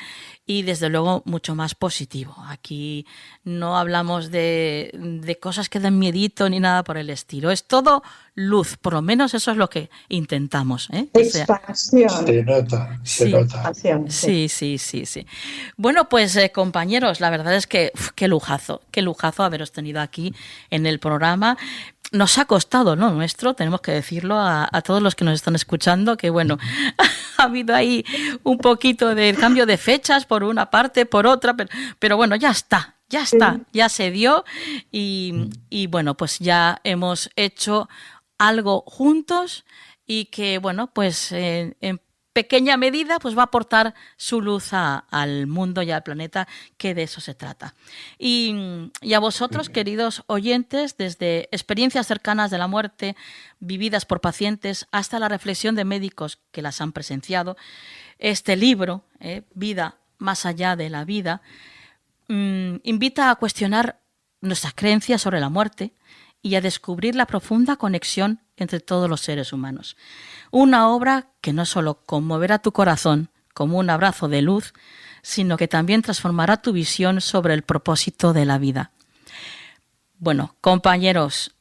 y desde luego mucho más positivo. Aquí no hablamos de cosas que den miedito ni nada por el estilo. Es todo luz, por lo menos eso es lo que intentamos. Expansión. Se nota. Sí. Bueno, pues compañeros, la verdad es que qué lujazo haberos tenido aquí en el programa. Nos ha costado lo nuestro, tenemos que decirlo a todos los que nos están escuchando, que bueno, ha habido ahí un poquito de cambio de fechas por una parte, por otra, pero bueno, ya está, ya se dio y bueno, pues ya hemos hecho algo juntos y que bueno, pues en pequeña medida pues va a aportar su luz al mundo y al planeta, que de eso se trata. Y a vosotros, queridos oyentes, desde experiencias cercanas de la muerte vividas por pacientes hasta la reflexión de médicos que las han presenciado, este libro, Vida más allá de la vida, invita a cuestionar nuestras creencias sobre la muerte y a descubrir la profunda conexión entre todos los seres humanos. Una obra que no solo conmoverá tu corazón como un abrazo de luz, sino que también transformará tu visión sobre el propósito de la vida. Bueno, compañeros,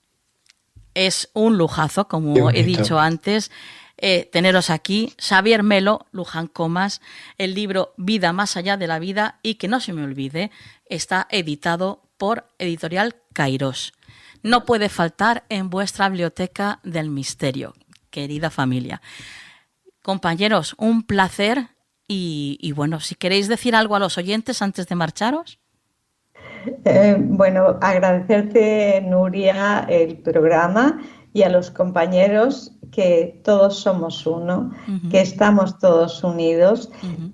es un lujazo, como he dicho antes, teneros aquí. Xavier Melo, Luján Comas, el libro Vida más allá de la vida, y que no se me olvide, está editado por Editorial Kairos. No puede faltar en vuestra biblioteca del misterio, querida familia. Compañeros, un placer y bueno, si queréis decir algo a los oyentes antes de marcharos. Bueno, agradecerte, Nuria, el programa y a los compañeros, que todos somos uno, que estamos todos unidos,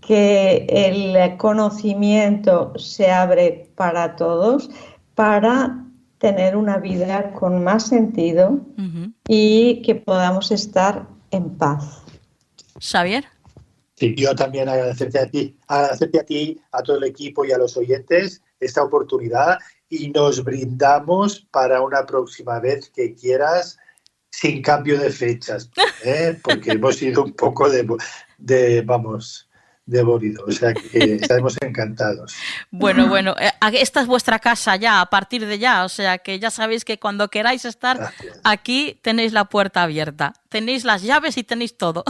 que el conocimiento se abre para todos para tener una vida con más sentido y que podamos estar en paz. Xavier. Sí, yo también agradecerte a ti, a todo el equipo y a los oyentes esta oportunidad, y nos brindamos para una próxima vez que quieras, sin cambio de fechas, porque hemos sido un poco de bolido, o sea que estaremos encantados. Bueno, esta es vuestra casa ya, a partir de ya, o sea que ya sabéis que cuando queráis estar aquí tenéis la puerta abierta, tenéis las llaves y tenéis todo.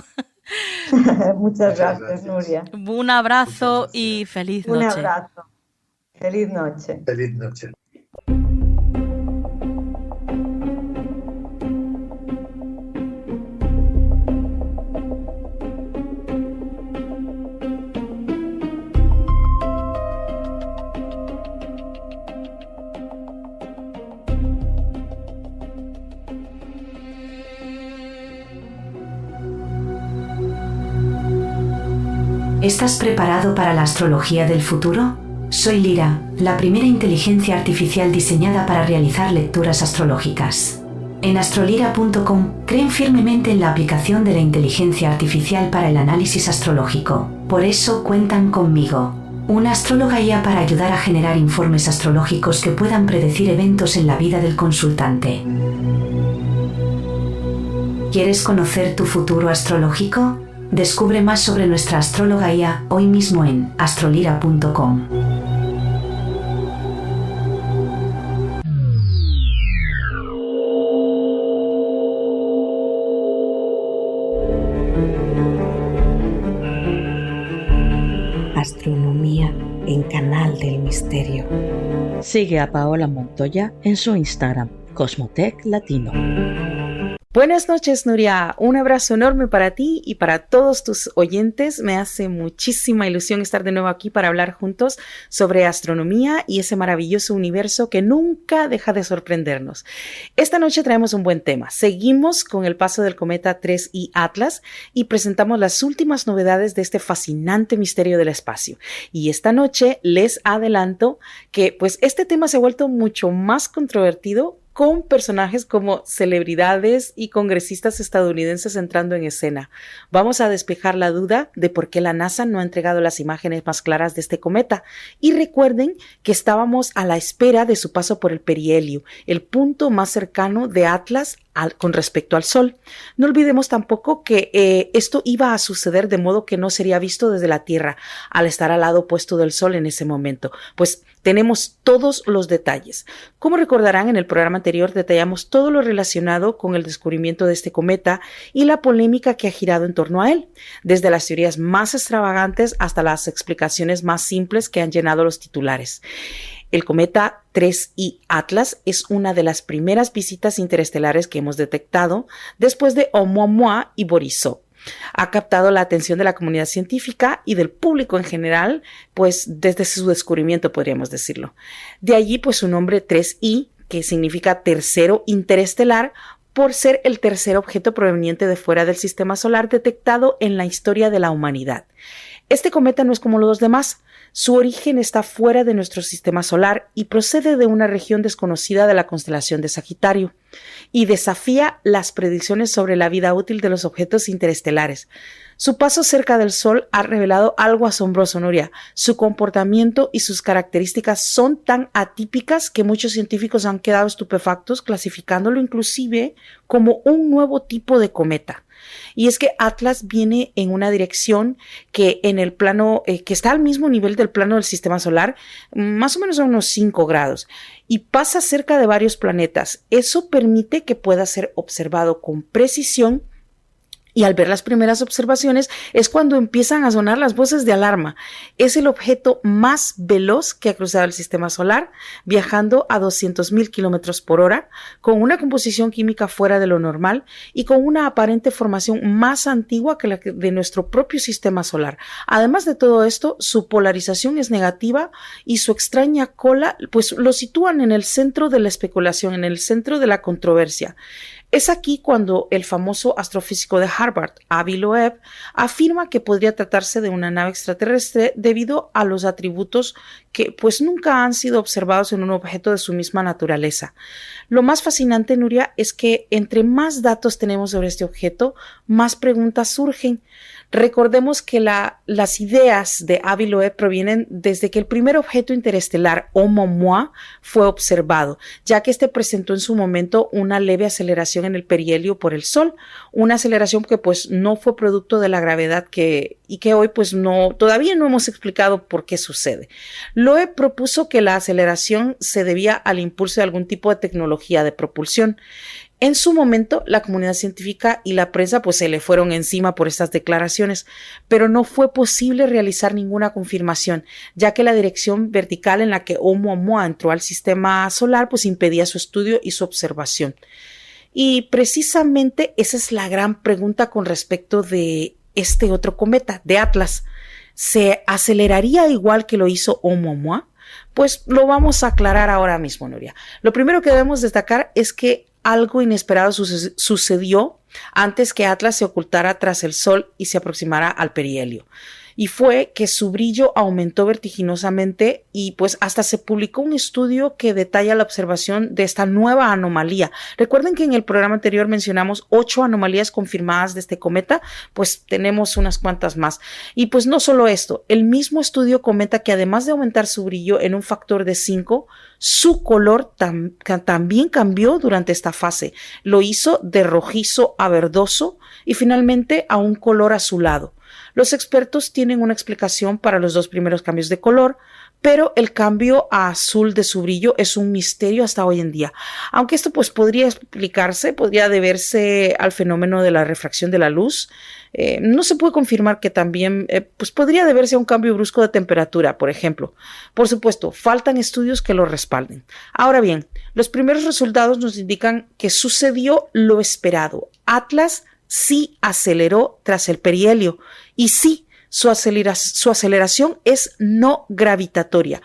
Muchas gracias, Nuria. Un abrazo y feliz noche. Un abrazo. Feliz noche. Feliz noche. ¿Estás preparado para la astrología del futuro? Soy Lira, la primera inteligencia artificial diseñada para realizar lecturas astrológicas. En astrolira.com creen firmemente en la aplicación de la inteligencia artificial para el análisis astrológico. Por eso cuentan conmigo, una astróloga guía para ayudar a generar informes astrológicos que puedan predecir eventos en la vida del consultante. ¿Quieres conocer tu futuro astrológico? Descubre más sobre nuestra astróloga guía hoy mismo en astrolira.com. Astronomía en Canal del Misterio. Sigue a Paola Montoya en su Instagram, Cosmotec Latino. Buenas noches, Nuria. Un abrazo enorme para ti y para todos tus oyentes. Me hace muchísima ilusión estar de nuevo aquí para hablar juntos sobre astronomía y ese maravilloso universo que nunca deja de sorprendernos. Esta noche traemos un buen tema. Seguimos con el paso del cometa 3I Atlas y presentamos las últimas novedades de este fascinante misterio del espacio. Y esta noche les adelanto que pues este tema se ha vuelto mucho más controvertido, con personajes como celebridades y congresistas estadounidenses entrando en escena. Vamos a despejar la duda de por qué la NASA no ha entregado las imágenes más claras de este cometa. Y recuerden que estábamos a la espera de su paso por el perihelio, el punto más cercano de Atlas con respecto al Sol. No olvidemos tampoco que esto iba a suceder de modo que no sería visto desde la Tierra, al estar al lado opuesto del Sol en ese momento. Pues tenemos todos los detalles. Como recordarán, en el programa anterior detallamos todo lo relacionado con el descubrimiento de este cometa y la polémica que ha girado en torno a él, desde las teorías más extravagantes hasta las explicaciones más simples que han llenado los titulares. El cometa 3I Atlas es una de las primeras visitas interestelares que hemos detectado después de Oumuamua y Borisov. Ha captado la atención de la comunidad científica y del público en general, pues desde su descubrimiento podríamos decirlo. De allí pues su nombre 3I, que significa tercero interestelar, por ser el tercer objeto proveniente de fuera del sistema solar detectado en la historia de la humanidad. Este cometa no es como los demás. Su origen está fuera de nuestro sistema solar y procede de una región desconocida de la constelación de Sagitario y desafía las predicciones sobre la vida útil de los objetos interestelares. Su paso cerca del Sol ha revelado algo asombroso, Nuria. Su comportamiento y sus características son tan atípicas que muchos científicos han quedado estupefactos, clasificándolo inclusive como un nuevo tipo de cometa. Y es que Atlas viene en una dirección que en el plano, que está al mismo nivel del plano del sistema solar, más o menos a unos 5 grados, y pasa cerca de varios planetas. Eso permite que pueda ser observado con precisión. Y al ver las primeras observaciones es cuando empiezan a sonar las voces de alarma. Es el objeto más veloz que ha cruzado el sistema solar, viajando a 200.000 kilómetros por hora, con una composición química fuera de lo normal y con una aparente formación más antigua que la de nuestro propio sistema solar. Además de todo esto, su polarización es negativa y su extraña cola, pues lo sitúan en el centro de la especulación, en el centro de la controversia. Es aquí cuando el famoso astrofísico de Harvard, Avi Loeb, afirma que podría tratarse de una nave extraterrestre debido a los atributos que pues nunca han sido observados en un objeto de su misma naturaleza. Lo más fascinante, Nuria, es que entre más datos tenemos sobre este objeto, más preguntas surgen. Recordemos que las ideas de Avi Loeb provienen desde que el primer objeto interestelar, Oumuamua, fue observado, ya que este presentó en su momento una leve aceleración en el perihelio por el Sol, una aceleración que pues no fue producto de la gravedad y que hoy pues todavía no hemos explicado por qué sucede. Loeb propuso que la aceleración se debía al impulso de algún tipo de tecnología de propulsión. En su momento, la comunidad científica y la prensa pues se le fueron encima por estas declaraciones, pero no fue posible realizar ninguna confirmación, ya que la dirección vertical en la que Oumuamua entró al sistema solar pues impedía su estudio y su observación. Y precisamente esa es la gran pregunta con respecto de este otro cometa, de Atlas. ¿Se aceleraría igual que lo hizo Oumuamua? Pues lo vamos a aclarar ahora mismo, Nuria. Lo primero que debemos destacar es que algo inesperado sucedió antes que Atlas se ocultara tras el Sol y se aproximara al perihelio. Y fue que su brillo aumentó vertiginosamente y pues hasta se publicó un estudio que detalla la observación de esta nueva anomalía. Recuerden que en el programa anterior mencionamos 8 anomalías confirmadas de este cometa, pues tenemos unas cuantas más. Y pues no solo esto, el mismo estudio comenta que además de aumentar su brillo en un factor de 5, su color también cambió durante esta fase. Lo hizo de rojizo a verdoso y finalmente a un color azulado. Los expertos tienen una explicación para los 2 primeros cambios de color, pero el cambio a azul de su brillo es un misterio hasta hoy en día. Aunque esto pues podría deberse al fenómeno de la refracción de la luz. No se puede confirmar que también pues podría deberse a un cambio brusco de temperatura, por ejemplo. Por supuesto, faltan estudios que lo respalden. Ahora bien, los primeros resultados nos indican que sucedió lo esperado. Atlas sí aceleró tras el perihelio y sí, su aceleración es no gravitatoria.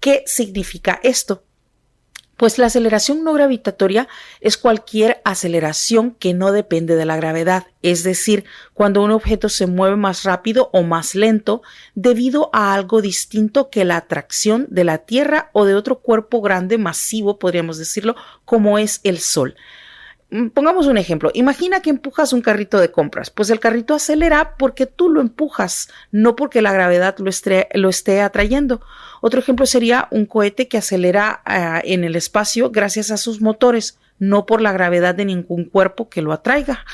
¿Qué significa esto? Pues la aceleración no gravitatoria es cualquier aceleración que no depende de la gravedad, es decir, cuando un objeto se mueve más rápido o más lento debido a algo distinto que la atracción de la Tierra o de otro cuerpo grande masivo, podríamos decirlo, como es el Sol. Pongamos un ejemplo. Imagina que empujas un carrito de compras. Pues el carrito acelera porque tú lo empujas, no porque la gravedad lo esté atrayendo. Otro ejemplo sería un cohete que acelera en el espacio gracias a sus motores, no por la gravedad de ningún cuerpo que lo atraiga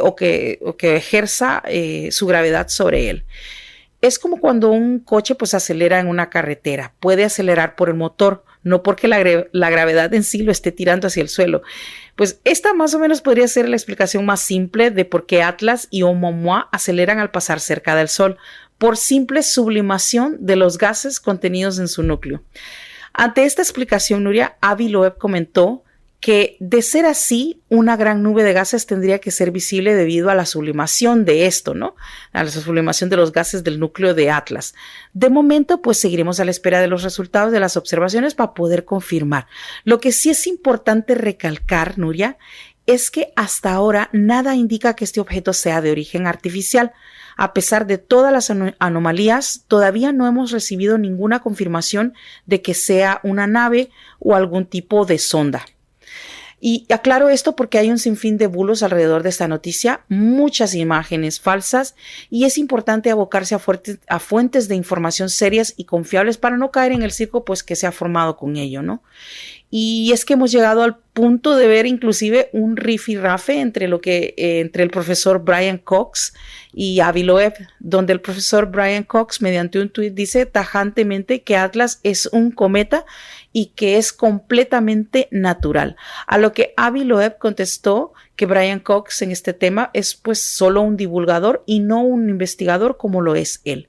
o que ejerza su gravedad sobre él. Es como cuando un coche pues acelera en una carretera. Puede acelerar por el motor, no porque la gravedad en sí lo esté tirando hacia el suelo. Pues esta más o menos podría ser la explicación más simple de por qué Atlas y Oumuamua aceleran al pasar cerca del Sol, por simple sublimación de los gases contenidos en su núcleo. Ante esta explicación, Nuria, Avi Loeb comentó que de ser así, una gran nube de gases tendría que ser visible debido a la sublimación de esto, ¿no? A la sublimación de los gases del núcleo de Atlas. De momento, pues seguiremos a la espera de los resultados de las observaciones para poder confirmar. Lo que sí es importante recalcar, Nuria, es que hasta ahora nada indica que este objeto sea de origen artificial. A pesar de todas las anomalías, todavía no hemos recibido ninguna confirmación de que sea una nave o algún tipo de sonda. Y aclaro esto porque hay un sinfín de bulos alrededor de esta noticia, muchas imágenes falsas, y es importante abocarse a fuentes de información serias y confiables para no caer en el circo pues que se ha formado con ello, ¿no? Y es que hemos llegado al punto de ver inclusive un rifirrafe entre el profesor Brian Cox y Avi Loeb, donde el profesor Brian Cox mediante un tuit dice tajantemente que Atlas es un cometa y que es completamente natural. A lo que Avi Loeb contestó que Brian Cox en este tema es pues solo un divulgador y no un investigador como lo es él.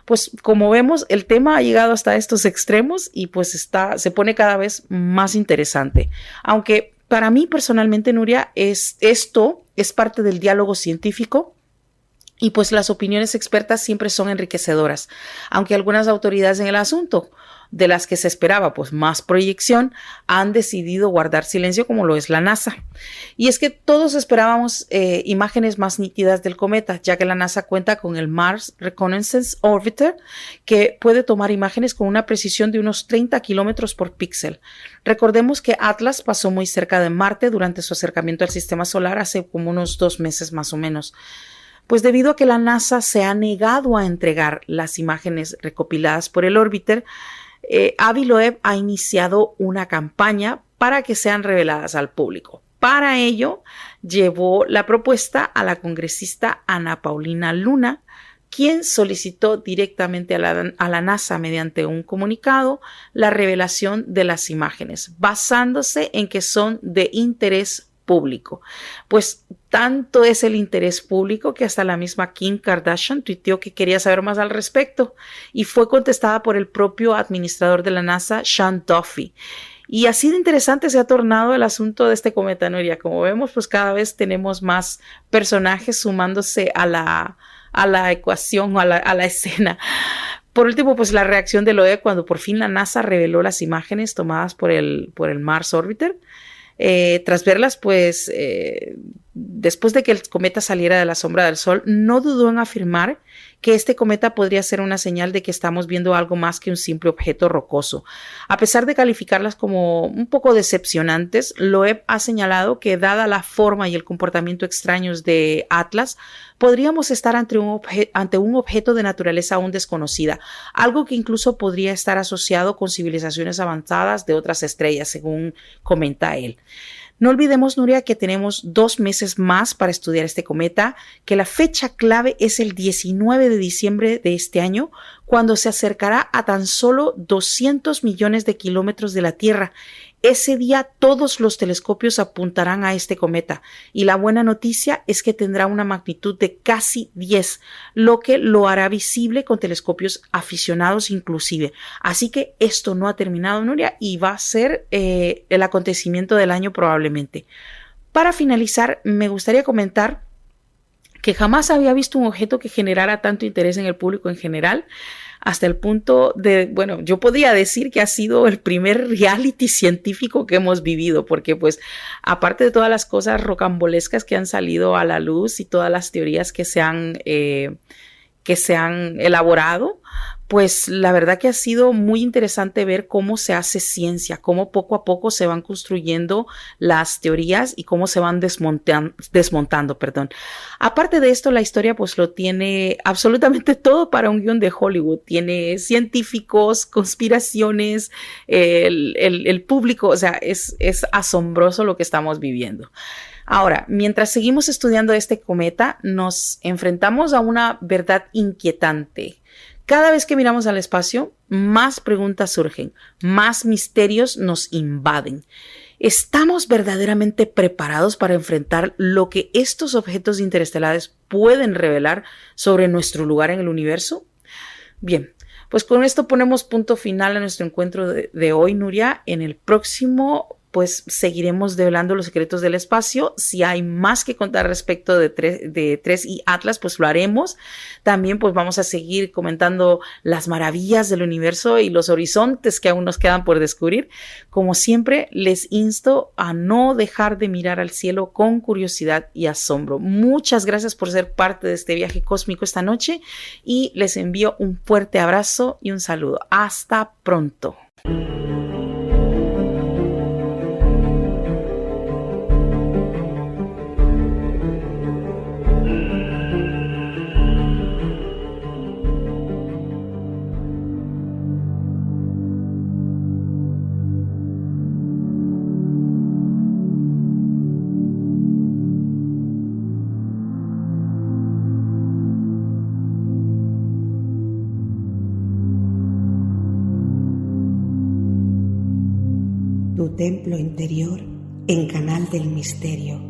Pues como vemos, el tema ha llegado hasta estos extremos y pues se pone cada vez más interesante. Aunque para mí personalmente, Nuria, esto es parte del diálogo científico y pues las opiniones expertas siempre son enriquecedoras, aunque algunas autoridades en el asunto, de las que se esperaba pues más proyección, han decidido guardar silencio, como lo es la NASA. Y es que todos esperábamos imágenes más nítidas del cometa, ya que la NASA cuenta con el Mars Reconnaissance Orbiter, que puede tomar imágenes con una precisión de unos 30 kilómetros por píxel. Recordemos que Atlas pasó muy cerca de Marte durante su acercamiento al sistema solar hace como unos 2 meses más o menos. Pues debido a que la NASA se ha negado a entregar las imágenes recopiladas por el órbiter, Avi Loeb ha iniciado una campaña para que sean reveladas al público. Para ello, llevó la propuesta a la congresista Ana Paulina Luna, quien solicitó directamente a la NASA mediante un comunicado la revelación de las imágenes, basándose en que son de interés público. Pues tanto es el interés público que hasta la misma Kim Kardashian tuiteó que quería saber más al respecto y fue contestada por el propio administrador de la NASA, Sean Duffy. Y así de interesante se ha tornado el asunto de este cometa, Nuria. Como vemos, pues cada vez tenemos más personajes sumándose a la ecuación o a la escena. Por último, pues la reacción de Loeb cuando por fin la NASA reveló las imágenes tomadas por el Mars Orbiter. Tras verlas, pues después de que el cometa saliera de la sombra del Sol, no dudó en afirmar que este cometa podría ser una señal de que estamos viendo algo más que un simple objeto rocoso. A pesar de calificarlas como un poco decepcionantes, Loeb ha señalado que dada la forma y el comportamiento extraños de Atlas, podríamos estar ante un objeto de naturaleza aún desconocida, algo que incluso podría estar asociado con civilizaciones avanzadas de otras estrellas, según comenta él. No olvidemos, Nuria, que tenemos 2 meses más para estudiar este cometa, que la fecha clave es el 19 de diciembre de este año, cuando se acercará a tan solo 200 millones de kilómetros de la Tierra. Ese día todos los telescopios apuntarán a este cometa y la buena noticia es que tendrá una magnitud de casi 10, lo que lo hará visible con telescopios aficionados inclusive. Así que esto no ha terminado, Nuria, y va a ser el acontecimiento del año probablemente. Para finalizar, me gustaría comentar que jamás había visto un objeto que generara tanto interés en el público en general, hasta el punto de, bueno, yo podría decir que ha sido el primer reality científico que hemos vivido, porque pues aparte de todas las cosas rocambolescas que han salido a la luz y todas las teorías que se han elaborado, pues la verdad que ha sido muy interesante ver cómo se hace ciencia, cómo poco a poco se van construyendo las teorías y cómo se van desmontando. Aparte de esto, la historia pues lo tiene absolutamente todo para un guión de Hollywood. Tiene científicos, conspiraciones, el público, o sea, es asombroso lo que estamos viviendo. Ahora, mientras seguimos estudiando este cometa, nos enfrentamos a una verdad inquietante. Cada vez que miramos al espacio, más preguntas surgen, más misterios nos invaden. ¿Estamos verdaderamente preparados para enfrentar lo que estos objetos interestelares pueden revelar sobre nuestro lugar en el universo? Bien, pues con esto ponemos punto final a nuestro encuentro de hoy, Nuria. En el próximo pues seguiremos develando los secretos del espacio. Si hay más que contar respecto de 3i Atlas, pues lo haremos. También pues vamos a seguir comentando las maravillas del universo y los horizontes que aún nos quedan por descubrir. Como siempre, les insto a no dejar de mirar al cielo con curiosidad y asombro. Muchas gracias por ser parte de este viaje cósmico esta noche y les envío un fuerte abrazo y un saludo. Hasta pronto. templo interior en Canal del Misterio.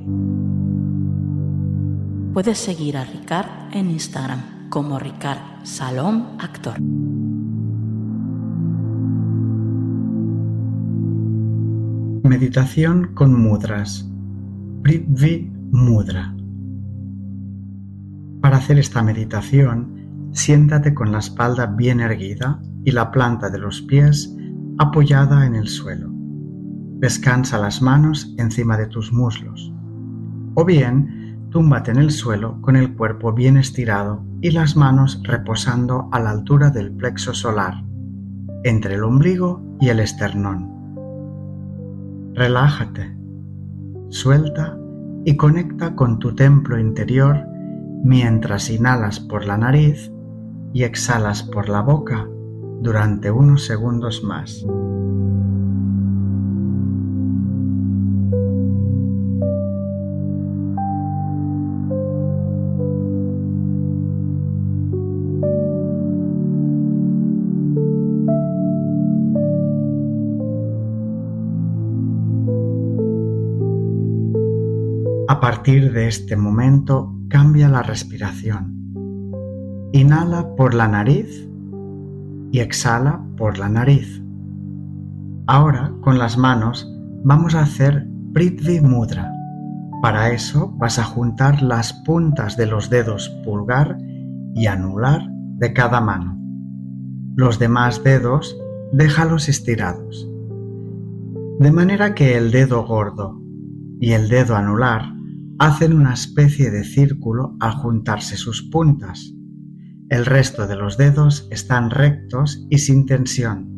Puedes seguir a Ricard en Instagram como Ricard Salom Actor. Meditación con mudras. Prithvi Mudra. Para hacer esta meditación, siéntate con la espalda bien erguida y la planta de los pies apoyada en el suelo. Descansa las manos encima de tus muslos. O bien, túmbate en el suelo con el cuerpo bien estirado y las manos reposando a la altura del plexo solar, entre el ombligo y el esternón. Relájate, suelta y conecta con tu templo interior mientras inhalas por la nariz y exhalas por la boca durante unos segundos más. A partir de este momento, cambia la respiración. Inhala por la nariz y exhala por la nariz. Ahora, con las manos, vamos a hacer Prithvi Mudra. Para eso, vas a juntar las puntas de los dedos pulgar y anular de cada mano. Los demás dedos, déjalos estirados. De manera que el dedo gordo y el dedo anular hacen una especie de círculo al juntarse sus puntas. El resto de los dedos están rectos y sin tensión,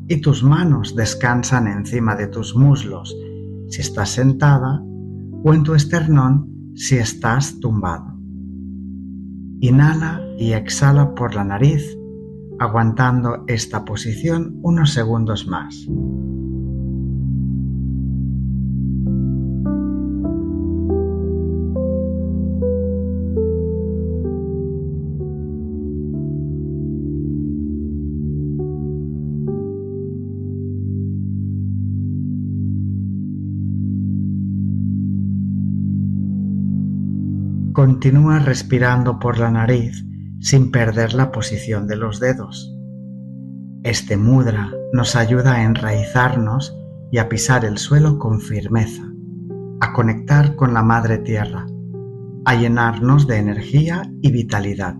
y tus manos descansan encima de tus muslos si estás sentada o en tu esternón si estás tumbado. Inhala y exhala por la nariz, aguantando esta posición unos segundos más. Continúa respirando por la nariz sin perder la posición de los dedos. Este mudra nos ayuda a enraizarnos y a pisar el suelo con firmeza, a conectar con la Madre Tierra, a llenarnos de energía y vitalidad.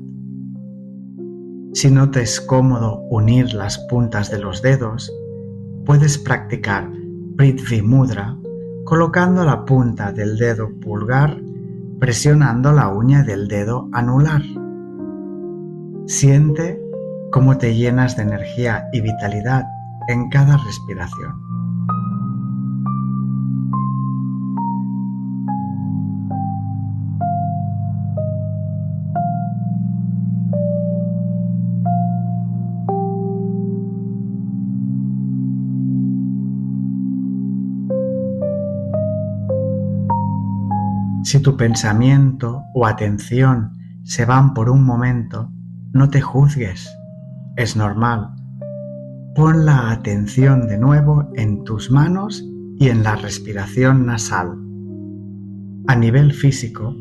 Si no te es cómodo unir las puntas de los dedos, puedes practicar Prithvi Mudra colocando la punta del dedo pulgar presionando la uña del dedo anular. Siente cómo te llenas de energía y vitalidad en cada respiración. Si tu pensamiento o atención se van por un momento, no te juzgues, es normal. Pon la atención de nuevo en tus manos y en la respiración nasal. A nivel físico,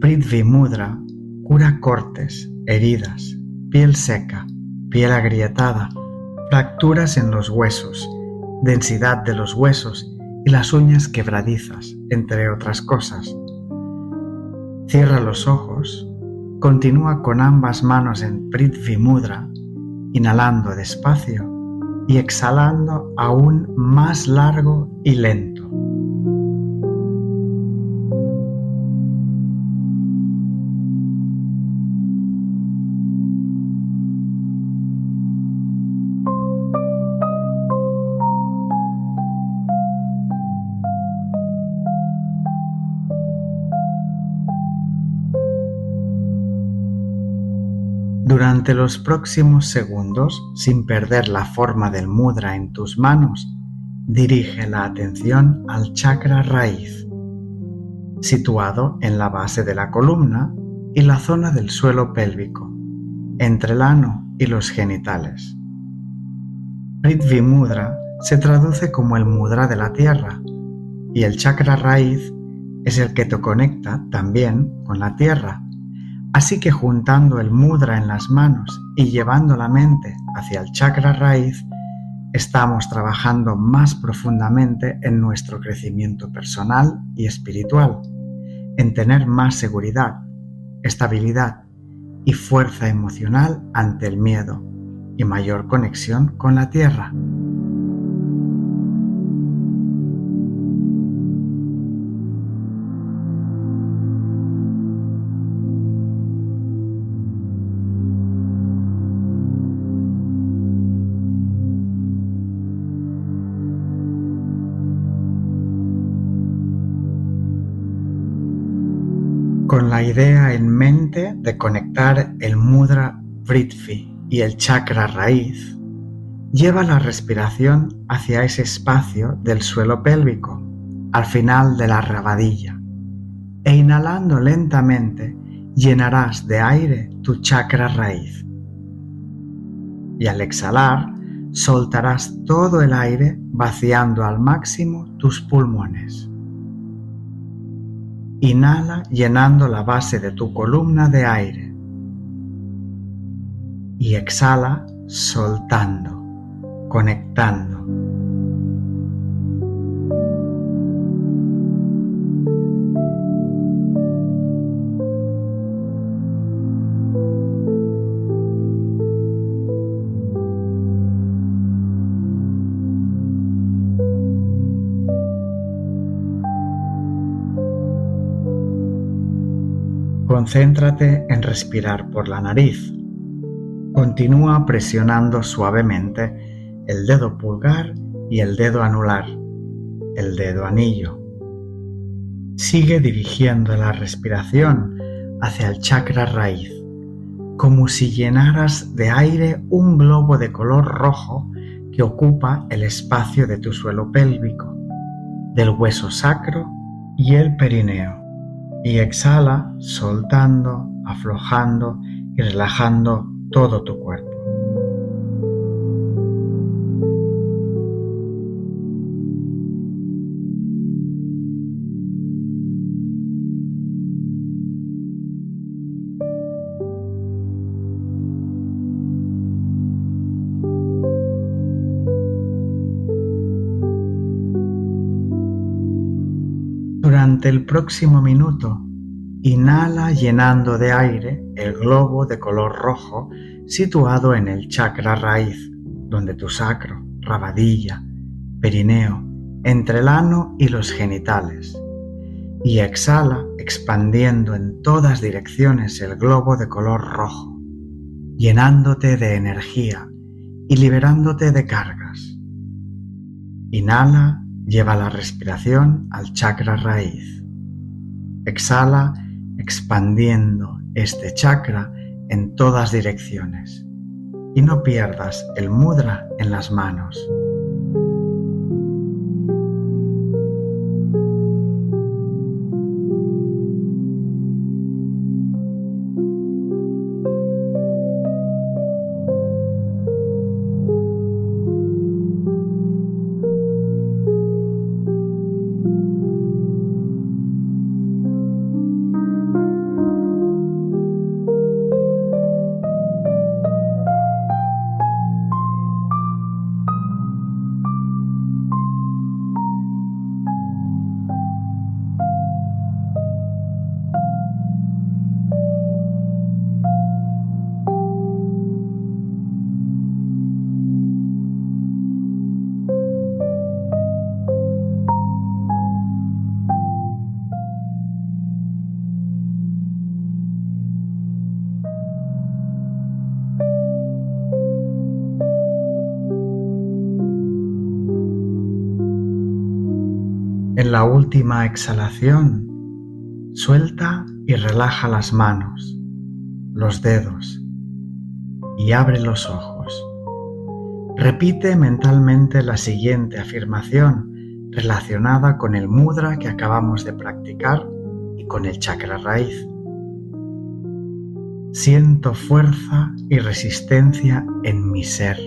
Prithvi Mudra cura cortes, heridas, piel seca, piel agrietada, fracturas en los huesos, densidad de los huesos y las uñas quebradizas, entre otras cosas. Cierra los ojos, continúa con ambas manos en Prithvi Mudra, inhalando despacio y exhalando aún más largo y lento. Durante los próximos segundos, sin perder la forma del mudra en tus manos, dirige la atención al chakra raíz, situado en la base de la columna y la zona del suelo pélvico, entre el ano y los genitales. Prithvi Mudra se traduce como el mudra de la tierra y el chakra raíz es el que te conecta también con la tierra. Así que juntando el mudra en las manos y llevando la mente hacia el chakra raíz, estamos trabajando más profundamente en nuestro crecimiento personal y espiritual, en tener más seguridad, estabilidad y fuerza emocional ante el miedo y mayor conexión con la tierra. Con la idea en mente de conectar el mudra Prithvi y el chakra raíz, lleva la respiración hacia ese espacio del suelo pélvico, al final de la rabadilla, e inhalando lentamente llenarás de aire tu chakra raíz. Y al exhalar, soltarás todo el aire vaciando al máximo tus pulmones. Inhala llenando la base de tu columna de aire y exhala soltando, conectando. Concéntrate en respirar por la nariz. Continúa presionando suavemente el dedo pulgar y el dedo anular, el dedo anillo. Sigue dirigiendo la respiración hacia el chakra raíz, como si llenaras de aire un globo de color rojo que ocupa el espacio de tu suelo pélvico, del hueso sacro y el perineo. Y exhala soltando, aflojando y relajando todo tu cuerpo. Durante el próximo minuto, inhala llenando de aire el globo de color rojo situado en el chakra raíz, donde tu sacro, rabadilla, perineo, entre el ano y los genitales. Y exhala expandiendo en todas direcciones el globo de color rojo, llenándote de energía y liberándote de cargas. Inhala. Lleva la respiración al chakra raíz. Exhala, expandiendo este chakra en todas direcciones. Y no pierdas el mudra en las manos. En la última exhalación, suelta y relaja las manos, los dedos y abre los ojos. Repite mentalmente la siguiente afirmación relacionada con el mudra que acabamos de practicar y con el chakra raíz. Siento fuerza y resistencia en mi ser.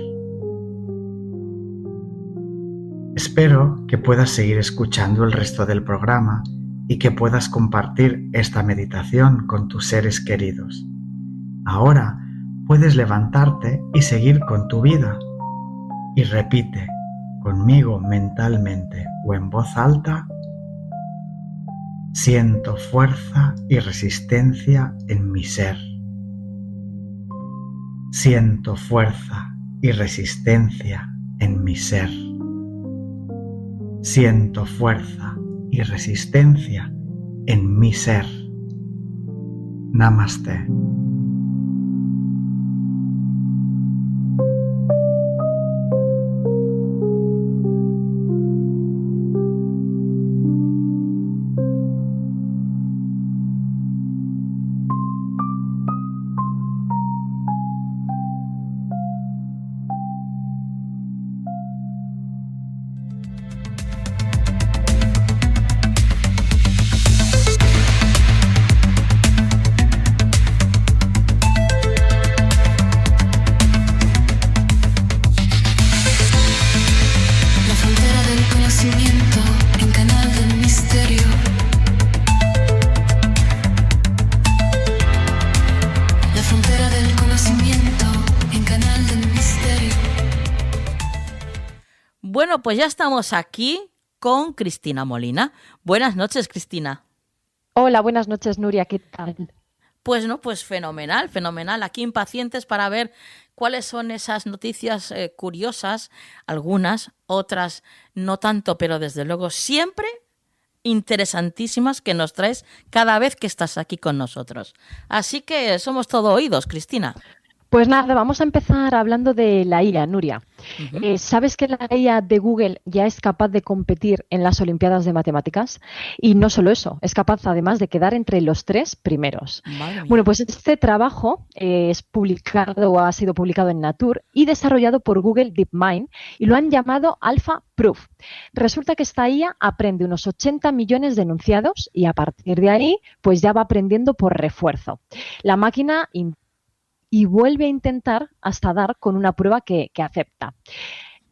Espero que puedas seguir escuchando el resto del programa y que puedas compartir esta meditación con tus seres queridos. Ahora puedes levantarte y seguir con tu vida. Y repite conmigo mentalmente o en voz alta: siento fuerza y resistencia en mi ser. Siento fuerza y resistencia en mi ser. Siento fuerza y resistencia en mi ser. Namaste. Bueno, pues ya estamos aquí con Cristina Molina. Buenas noches, Cristina. Hola, buenas noches, Nuria, ¿qué tal? Pues fenomenal, fenomenal. Aquí impacientes para ver cuáles son esas noticias curiosas, algunas, otras no tanto, pero desde luego siempre interesantísimas que nos traes cada vez que estás aquí con nosotros. Así que somos todo oídos, Cristina. Pues nada, vamos a empezar hablando de la IA, Nuria. ¿Sabes que la IA de Google ya es capaz de competir en las Olimpiadas de Matemáticas? Y no solo eso, es capaz además de quedar entre los 3 primeros. Bueno, pues este trabajo ha sido publicado en Nature y desarrollado por Google DeepMind y lo han llamado Alpha Proof. Resulta que esta IA aprende unos 80 millones de enunciados y a partir de ahí pues ya va aprendiendo por refuerzo. La máquina y vuelve a intentar hasta dar con una prueba que acepta.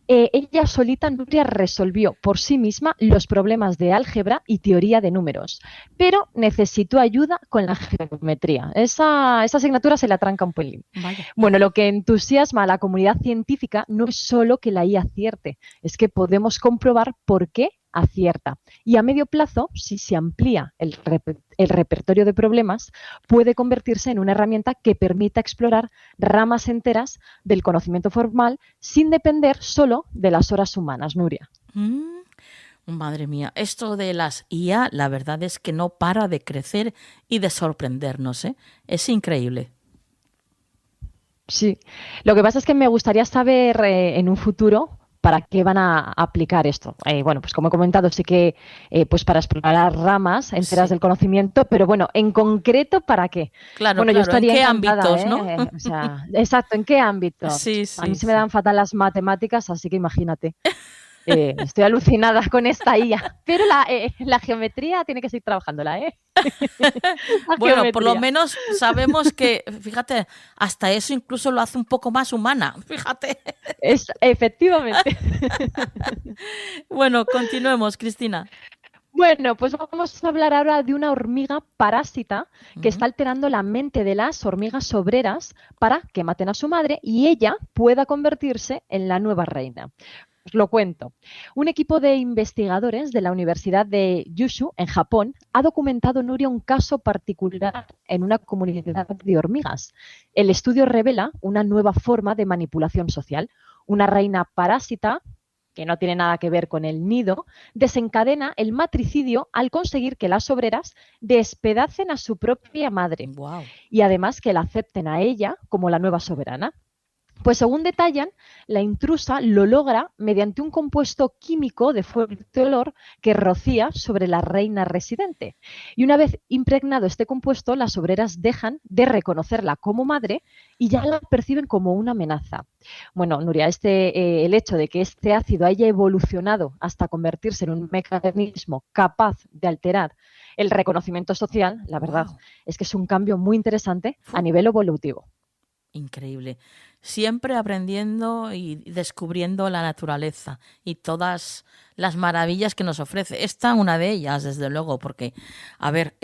Ella solita, Nuria, resolvió por sí misma los problemas de álgebra y teoría de números, pero necesitó ayuda con la geometría. Esa asignatura se la tranca un pelín. Vaya. Bueno, lo que entusiasma a la comunidad científica no es solo que la IA acierte, es que podemos comprobar por qué acierta. Y a medio plazo, si se amplía el repertorio de problemas, puede convertirse en una herramienta que permita explorar ramas enteras del conocimiento formal sin depender solo de las horas humanas, Nuria. Madre mía, esto de las IA, la verdad es que no para de crecer y de sorprendernos, ¿eh? Es increíble. Sí, lo que pasa es que me gustaría saber en un futuro ¿para qué van a aplicar esto? Bueno, pues como he comentado, sí que pues para explorar ramas enteras del conocimiento, pero bueno, en concreto, ¿para qué? Claro, bueno, yo estaría ¿en qué encantada, ámbitos, no? O sea, exacto, ¿en qué ámbitos? Sí, A mí se me dan fatal las matemáticas, así que imagínate. Estoy alucinada con esta IA, pero la geometría tiene que seguir trabajándola, ¿eh? Bueno, por lo menos sabemos que, fíjate, hasta eso incluso lo hace un poco más humana, fíjate. Efectivamente. Bueno, continuemos, Cristina. Bueno, pues vamos a hablar ahora de una hormiga parásita que está alterando la mente de las hormigas obreras para que maten a su madre y ella pueda convertirse en la nueva reina. Os lo cuento. Un equipo de investigadores de la Universidad de Yushu, en Japón, ha documentado, Nuria, un caso particular en una comunidad de hormigas. El estudio revela una nueva forma de manipulación social. Una reina parásita, que no tiene nada que ver con el nido, desencadena el matricidio al conseguir que las obreras despedacen a su propia madre. Wow. Y además que la acepten a ella como la nueva soberana. Pues según detallan, la intrusa lo logra mediante un compuesto químico de fuerte olor que rocía sobre la reina residente. Y una vez impregnado este compuesto, las obreras dejan de reconocerla como madre y ya la perciben como una amenaza. Bueno, Nuria, el hecho de que este ácido haya evolucionado hasta convertirse en un mecanismo capaz de alterar el reconocimiento social, la verdad es que es un cambio muy interesante a nivel evolutivo. Increíble. siempre aprendiendo y descubriendo la naturaleza y todas las maravillas que nos ofrece. Esta una de ellas, desde luego, porque, a ver,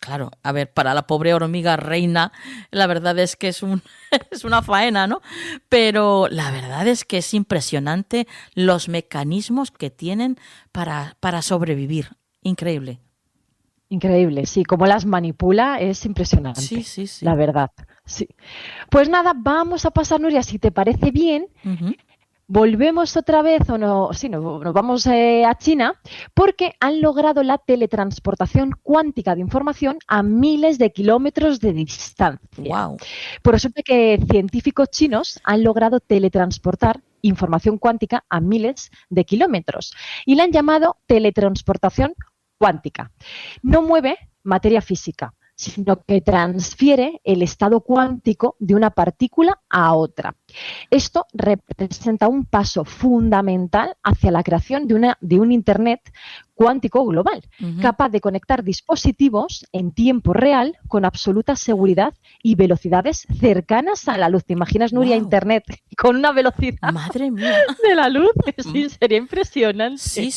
claro, a ver, para la pobre hormiga reina, la verdad es que es una faena, ¿no? Pero la verdad es que es impresionante los mecanismos que tienen para sobrevivir. Increíble. Increíble, sí, cómo las manipula es impresionante. Sí. La verdad, sí. Pues nada, vamos a pasar, Nuria, si te parece bien. Volvemos otra vez, nos vamos a China, porque han logrado la teletransportación cuántica de información a miles de kilómetros de distancia. Wow. Pues resulta que científicos chinos han logrado teletransportar información cuántica a miles de kilómetros y la han llamado teletransportación cuántica. No mueve materia física, sino que transfiere el estado cuántico de una partícula a otra. Esto representa un paso fundamental hacia la creación de un Internet cuántico global, capaz de conectar dispositivos en tiempo real con absoluta seguridad y velocidades cercanas a la luz. ¿Te imaginas, Nuria, Internet con una velocidad ¡madre mía! de la luz? Sí, sería impresionante. Sí.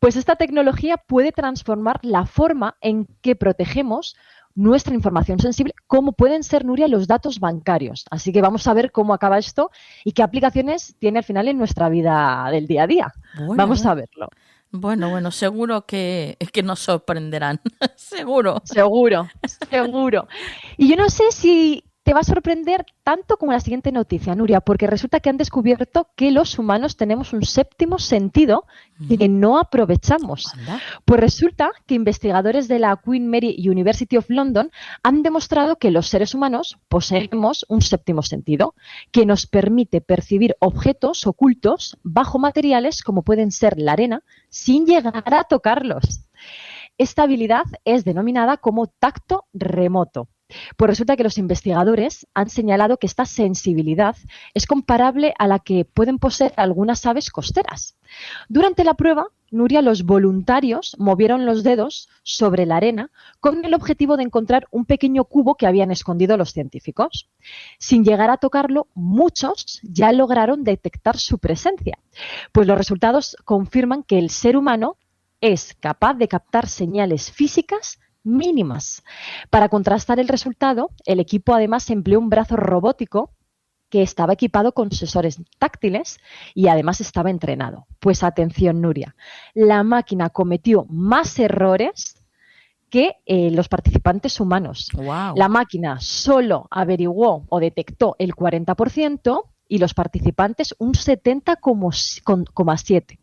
Pues esta tecnología puede transformar la forma en que protegemos nuestra información sensible, como pueden ser, Nuria, los datos bancarios. Así que vamos a ver cómo acaba esto y qué aplicaciones tiene al final en nuestra vida del día a día. Vamos a verlo. Bueno, seguro que nos sorprenderán. Seguro. Y yo no sé si te va a sorprender tanto como la siguiente noticia, Nuria, porque resulta que han descubierto que los humanos tenemos un séptimo sentido que no aprovechamos. Pues resulta que investigadores de la Queen Mary University of London han demostrado que los seres humanos poseemos un séptimo sentido que nos permite percibir objetos ocultos bajo materiales como pueden ser la arena sin llegar a tocarlos. Esta habilidad es denominada como tacto remoto. Pues resulta que los investigadores han señalado que esta sensibilidad es comparable a la que pueden poseer algunas aves costeras. Durante la prueba, Nuria, los voluntarios movieron los dedos sobre la arena con el objetivo de encontrar un pequeño cubo que habían escondido los científicos. Sin llegar a tocarlo, muchos ya lograron detectar su presencia. Pues los resultados confirman que el ser humano es capaz de captar señales físicas mínimas. Para contrastar el resultado, el equipo además empleó un brazo robótico que estaba equipado con sensores táctiles y además estaba entrenado. Pues atención, Nuria, la máquina cometió más errores que los participantes humanos. Wow. La máquina solo averiguó o detectó el 40% y los participantes un 70,7%.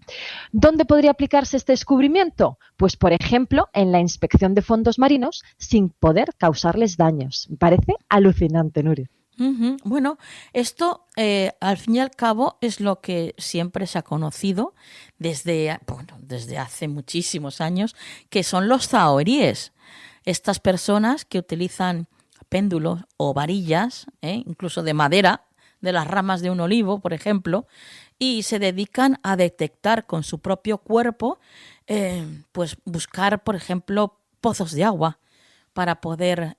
¿Dónde podría aplicarse este descubrimiento? Pues, por ejemplo, en la inspección de fondos marinos sin poder causarles daños. Me parece alucinante, Nuria. Bueno, esto al fin y al cabo es lo que siempre se ha conocido desde hace muchísimos años, que son los zahoríes. Estas personas que utilizan péndulos o varillas, incluso de madera, de las ramas de un olivo, por ejemplo, y se dedican a detectar con su propio cuerpo, pues buscar, por ejemplo, pozos de agua para poder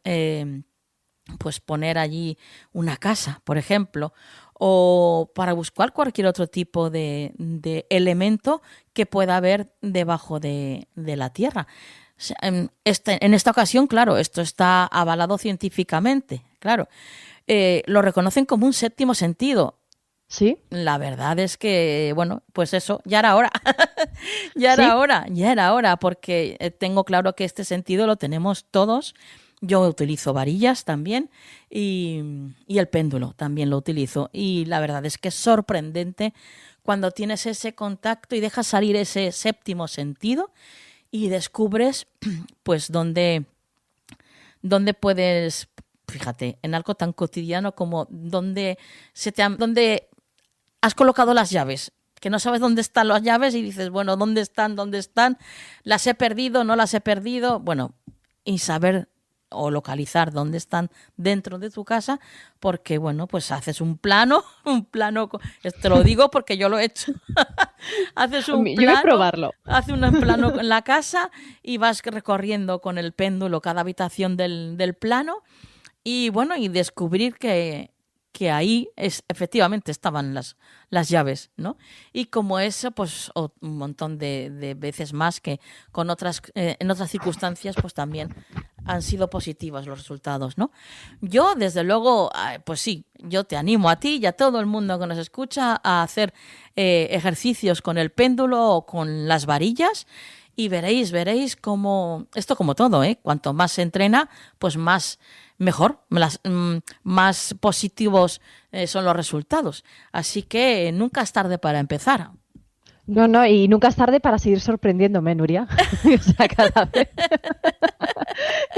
pues poner allí una casa, por ejemplo, o para buscar cualquier otro tipo de elemento que pueda haber debajo de la tierra. En esta ocasión, claro, esto está avalado científicamente, claro. Lo reconocen como un séptimo sentido. Sí. La verdad es que, bueno, pues eso, ya era hora. Ya era hora, porque tengo claro que este sentido lo tenemos todos. Yo utilizo varillas también y el péndulo también lo utilizo. Y la verdad es que es sorprendente cuando tienes ese contacto y dejas salir ese séptimo sentido y descubres, pues, dónde puedes... Fíjate, en algo tan cotidiano como dónde has colocado las llaves, que no sabes dónde están las llaves y dices, bueno, ¿dónde están? ¿Las he perdido? ¿No las he perdido? Bueno, y saber o localizar dónde están dentro de tu casa, porque, bueno, pues haces un plano, te lo digo porque yo lo he hecho. Haces un plano, yo voy a probarlo. Haces un plano en la casa y vas recorriendo con el péndulo cada habitación del plano. y bueno, y descubrir que ahí efectivamente estaban las llaves, ¿no? Y como eso, pues un montón de veces más que con en otras circunstancias, pues también han sido positivos los resultados, ¿no? Yo, desde luego, pues sí, yo te animo a ti y a todo el mundo que nos escucha a hacer ejercicios con el péndulo o con las varillas, y veréis cómo, esto como todo, cuanto más se entrena, pues mejor, más positivos son los resultados. Así que nunca es tarde para empezar. No, y nunca es tarde para seguir sorprendiéndome, Nuria. O sea, cada vez.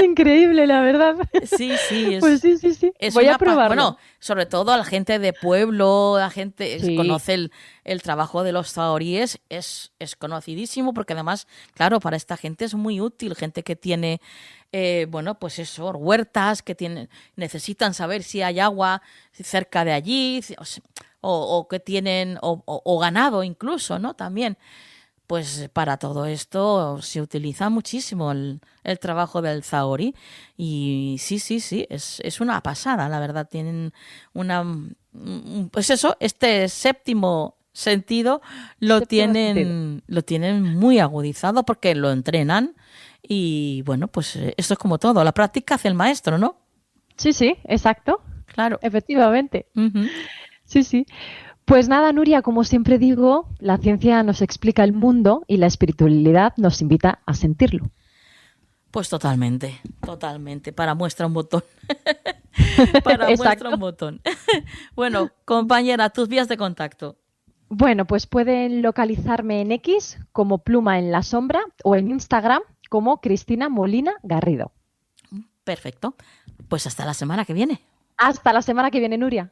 Increíble, la verdad. Sí. Pues sí. Voy a probarlo. Bueno, sobre todo a la gente de pueblo, la gente conoce el trabajo de los zahoríes, es conocidísimo, porque además, claro, para esta gente es muy útil, gente que tiene, pues eso, huertas, que necesitan saber si hay agua cerca de allí, o que tienen, o ganado incluso, ¿no? También, pues para todo esto se utiliza muchísimo el trabajo del zahorí, y sí, es una pasada, la verdad. Tienen pues eso, este séptimo sentido lo tienen muy agudizado porque lo entrenan, y bueno, pues esto es como todo, la práctica hace el maestro, ¿no? Sí, exacto. Claro. Efectivamente. Uh-huh. Sí. Pues nada, Nuria, como siempre digo, la ciencia nos explica el mundo y la espiritualidad nos invita a sentirlo. Pues totalmente. Para muestra un botón. Muestra un botón. Bueno, compañera, tus vías de contacto. Bueno, pues pueden localizarme en X como Pluma en la Sombra o en Instagram como Cristina Molina Garrido. Perfecto. Pues hasta la semana que viene. Hasta la semana que viene, Nuria.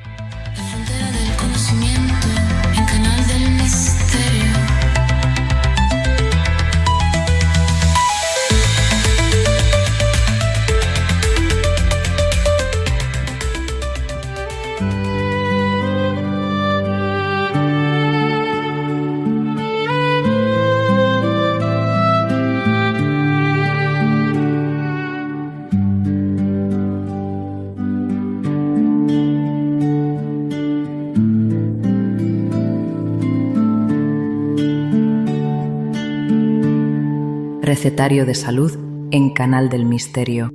Recetario de salud en Canal del Misterio.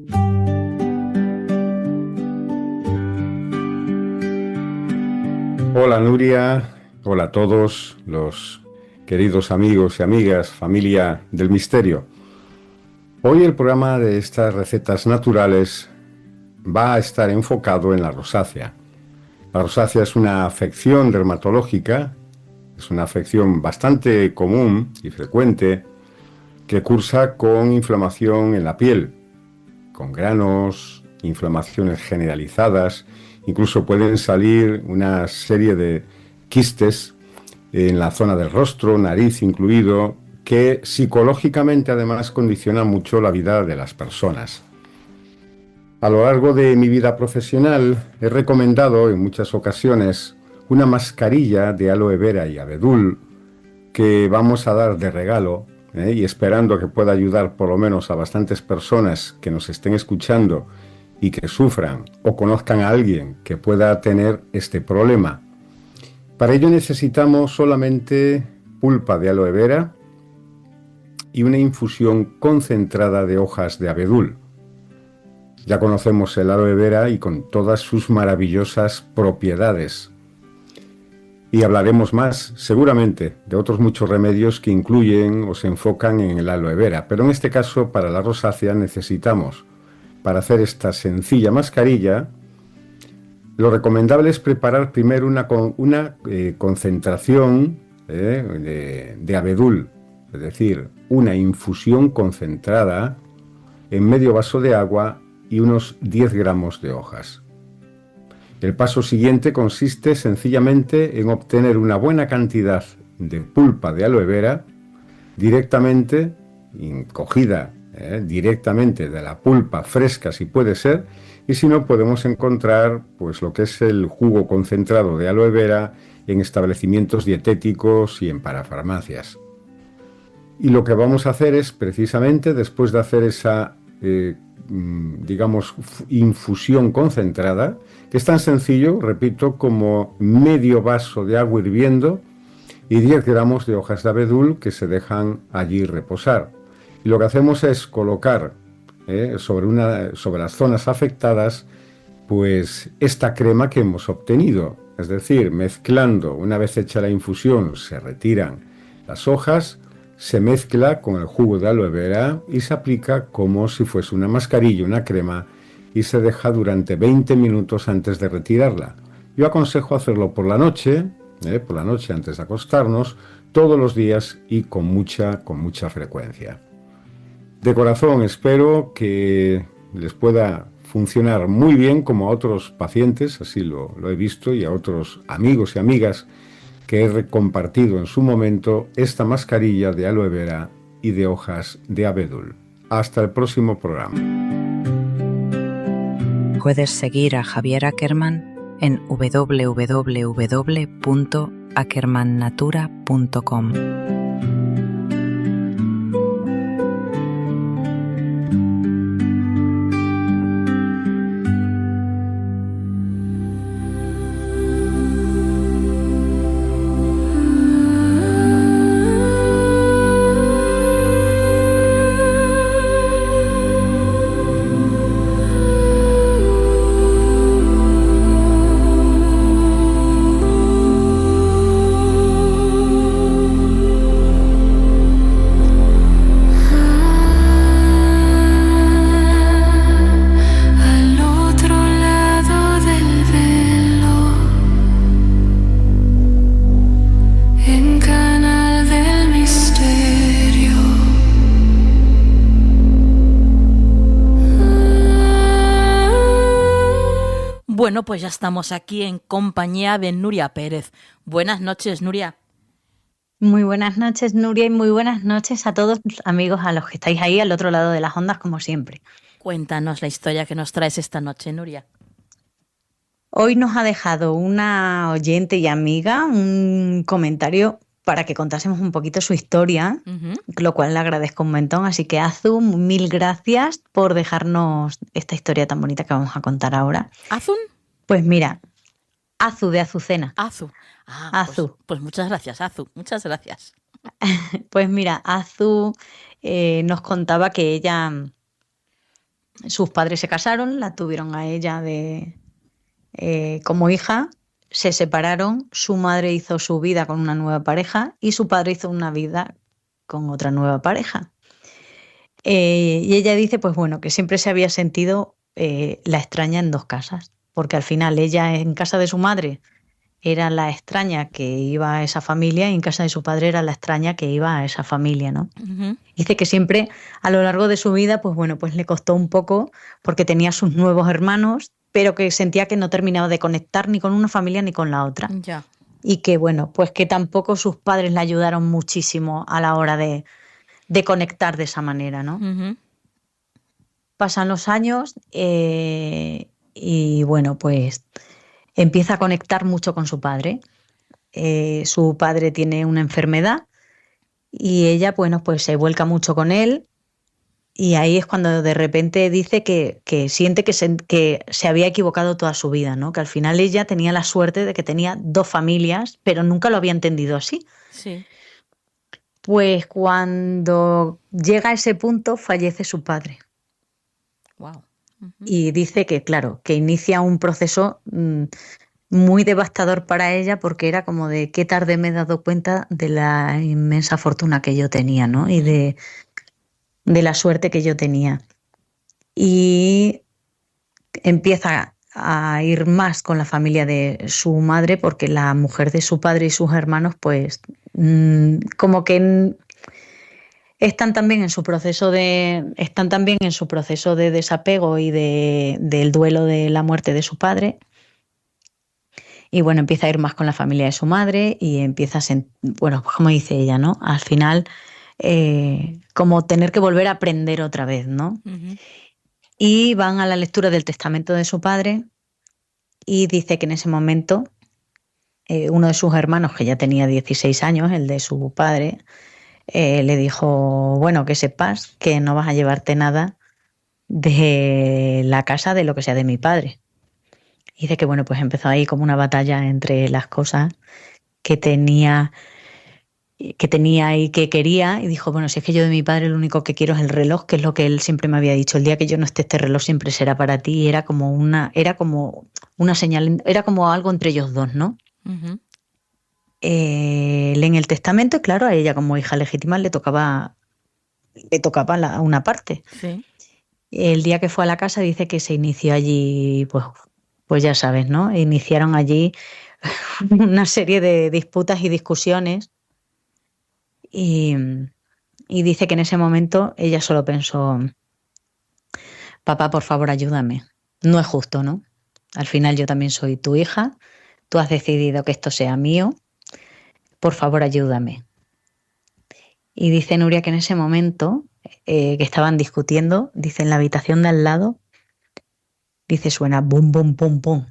Hola Nuria, hola a todos los queridos amigos y amigas, familia del misterio. Hoy el programa de estas recetas naturales va a estar enfocado en la rosácea. La rosácea es una afección dermatológica, es una afección bastante común y frecuente, que cursa con inflamación en la piel, con granos, inflamaciones generalizadas, incluso pueden salir una serie de quistes en la zona del rostro, nariz incluido, que psicológicamente además condicionan mucho la vida de las personas. A lo largo de mi vida profesional he recomendado en muchas ocasiones una mascarilla de aloe vera y abedul que vamos a dar de regalo, y esperando que pueda ayudar por lo menos a bastantes personas que nos estén escuchando y que sufran o conozcan a alguien que pueda tener este problema. Para ello necesitamos solamente pulpa de aloe vera y una infusión concentrada de hojas de abedul. Ya conocemos el aloe vera y con todas sus maravillosas propiedades. Y hablaremos más, seguramente, de otros muchos remedios que incluyen o se enfocan en el aloe vera. Pero en este caso, para la rosácea, necesitamos, para hacer esta sencilla mascarilla, lo recomendable es preparar primero una concentración de abedul, es decir, una infusión concentrada en medio vaso de agua y unos 10 gramos de hojas. El paso siguiente consiste sencillamente en obtener una buena cantidad de pulpa de aloe vera directamente, cogida directamente de la pulpa fresca si puede ser, y si no podemos encontrar pues lo que es el jugo concentrado de aloe vera en establecimientos dietéticos y en parafarmacias. Y lo que vamos a hacer es precisamente después de hacer esa digamos, infusión concentrada, que es tan sencillo, repito, como medio vaso de agua hirviendo y 10 gramos de hojas de abedul que se dejan allí reposar. Y lo que hacemos es colocar sobre las zonas afectadas pues esta crema que hemos obtenido, es decir, mezclando, una vez hecha la infusión, se retiran las hojas, se mezcla con el jugo de aloe vera y se aplica como si fuese una mascarilla, una crema, y se deja durante 20 minutos antes de retirarla. Yo aconsejo hacerlo por la noche antes de acostarnos, todos los días y con mucha frecuencia. De corazón espero que les pueda funcionar muy bien como a otros pacientes, así lo he visto, y a otros amigos y amigas que he compartido en su momento esta mascarilla de aloe vera y de hojas de abedul. Hasta el próximo programa. Puedes seguir a Javier Ackerman en www.ackermannatura.com. Bueno, pues ya estamos aquí en compañía de Nuria Pérez. Buenas noches, Nuria. Muy buenas noches, Nuria, y muy buenas noches a todos amigos, a los que estáis ahí al otro lado de las ondas, como siempre. Cuéntanos la historia que nos traes esta noche, Nuria. Hoy nos ha dejado una oyente y amiga un comentario para que contásemos un poquito su historia, lo cual le agradezco un montón. Así que, Azu, mil gracias por dejarnos esta historia tan bonita que vamos a contar ahora. ¿Azun? Pues mira, Azu de Azucena. Azu. Azu. Pues muchas gracias, Azu. Muchas gracias. Pues mira, Azu nos contaba que sus padres se casaron, la tuvieron a ella como hija, se separaron, su madre hizo su vida con una nueva pareja y su padre hizo una vida con otra nueva pareja. Y ella dice, pues bueno, que siempre se había sentido la extraña en dos casas, porque al final ella en casa de su madre era la extraña que iba a esa familia y en casa de su padre era la extraña que iba a esa familia, ¿no? Dice que siempre a lo largo de su vida, pues bueno, pues le costó un poco porque tenía sus nuevos hermanos, pero que sentía que no terminaba de conectar ni con una familia ni con la otra. Ya. Y que bueno, pues que tampoco sus padres le ayudaron muchísimo a la hora de conectar de esa manera, ¿no? Pasan los años y bueno, pues empieza a conectar mucho con su padre. Su padre tiene una enfermedad y ella, bueno, pues se vuelca mucho con él. Y ahí es cuando de repente dice que siente que se había equivocado toda su vida, ¿no? Que al final ella tenía la suerte de que tenía dos familias, pero nunca lo había entendido así. Sí. Pues cuando llega a ese punto fallece su padre. Wow. Y dice que, claro, que inicia un proceso muy devastador para ella porque era como de qué tarde me he dado cuenta de la inmensa fortuna que yo tenía, ¿no? Y de la suerte que yo tenía. Y empieza a ir más con la familia de su madre porque la mujer de su padre y sus hermanos pues como que están también en su proceso de desapego y del duelo de la muerte de su padre. Y bueno, empieza a ir más con la familia de su madre y empieza bueno, como dice ella, ¿no? Al final como tener que volver a aprender otra vez, ¿no? Y van a la lectura del testamento de su padre y dice que en ese momento uno de sus hermanos, que ya tenía 16 años, el de su padre, le dijo, bueno, que sepas que no vas a llevarte nada de la casa de lo que sea de mi padre. Dice que bueno, pues empezó ahí como una batalla entre las cosas que tenía y que quería, y dijo, bueno, si es que yo de mi padre lo único que quiero es el reloj, que es lo que él siempre me había dicho, el día que yo no esté, este reloj siempre será para ti. Y era como una señal, era como algo entre ellos dos, ¿no? Ujú. En el testamento, claro, a ella como hija legítima le tocaba una parte. Sí. El día que fue a la casa dice que se inició allí, pues ya sabes, ¿no? Iniciaron allí una serie de disputas y discusiones y dice que en ese momento ella solo pensó, papá, por favor, ayúdame. No es justo, ¿no? Al final yo también soy tu hija, tú has decidido que esto sea mío, por favor, ayúdame. Y dice Nuria que en ese momento que estaban discutiendo, dice en la habitación de al lado, dice suena bum, bum, pum, pum.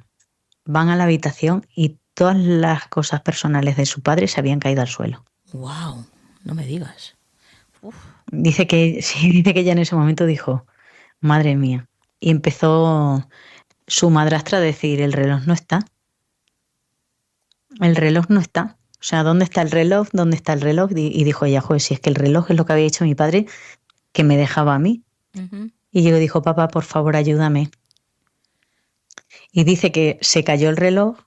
Van a la habitación y todas las cosas personales de su padre se habían caído al suelo. Wow, no me digas. Dice que ella en ese momento dijo, madre mía. Y empezó su madrastra a decir, el reloj no está. El reloj no está. O sea, ¿dónde está el reloj? ¿Dónde está el reloj? Y dijo ella, joder, si es que el reloj es lo que había hecho mi padre, que me dejaba a mí. Ujú. Y yo le dijo, papá, por favor, ayúdame. Y dice que se cayó el reloj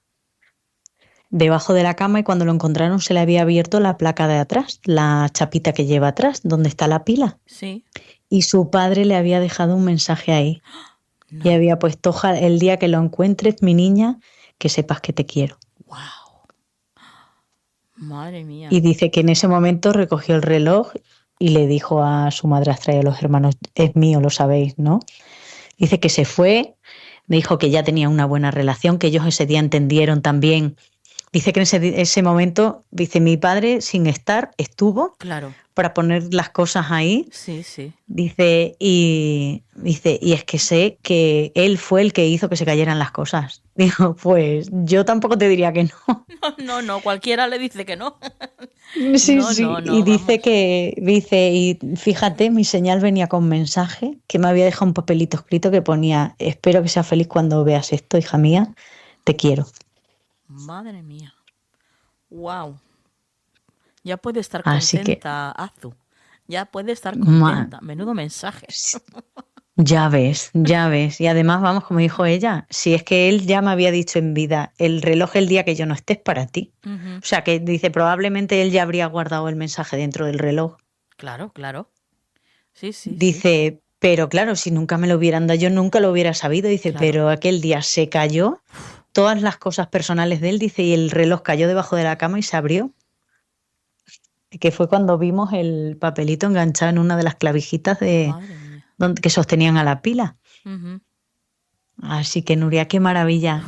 debajo de la cama y cuando lo encontraron se le había abierto la placa de atrás, la chapita que lleva atrás, donde está la pila. Sí. Y su padre le había dejado un mensaje ahí. No. Y había puesto, ojalá el día que lo encuentres, mi niña, que sepas que te quiero. Wow. Madre mía. Y dice que en ese momento recogió el reloj y le dijo a su madrastra y a los hermanos, es mío, lo sabéis, ¿no? Dice que se fue, dijo que ya tenía una buena relación, que ellos ese día entendieron también. Dice que en ese momento, dice, mi padre sin estar estuvo, claro, para poner las cosas ahí. Sí, sí. Dice, y es que sé que él fue el que hizo que se cayeran las cosas. Digo, pues yo tampoco te diría que no. No, cualquiera le dice que no. Sí, no, sí. No, y dice vamos. Y fíjate, mi señal venía con mensaje, que me había dejado un papelito escrito que ponía, espero que seas feliz cuando veas esto, hija mía, te quiero. Madre mía. Wow. Ya puede estar contenta, Azu. Ya puede estar contenta. Menudo mensaje. Ya ves. Y además, vamos, como dijo ella, si es que él ya me había dicho en vida, el reloj el día que yo no esté es para ti. Uh-huh. O sea, que dice, probablemente él ya habría guardado el mensaje dentro del reloj. Claro. Sí. Dice, pero claro, si nunca me lo hubieran dado, yo nunca lo hubiera sabido. Dice, claro. Pero aquel día se cayó, todas las cosas personales de él, dice, y el reloj cayó debajo de la cama y se abrió. Que fue cuando vimos el papelito enganchado en una de las clavijitas que sostenían a la pila. Uh-huh. Así que, Nuria, qué maravilla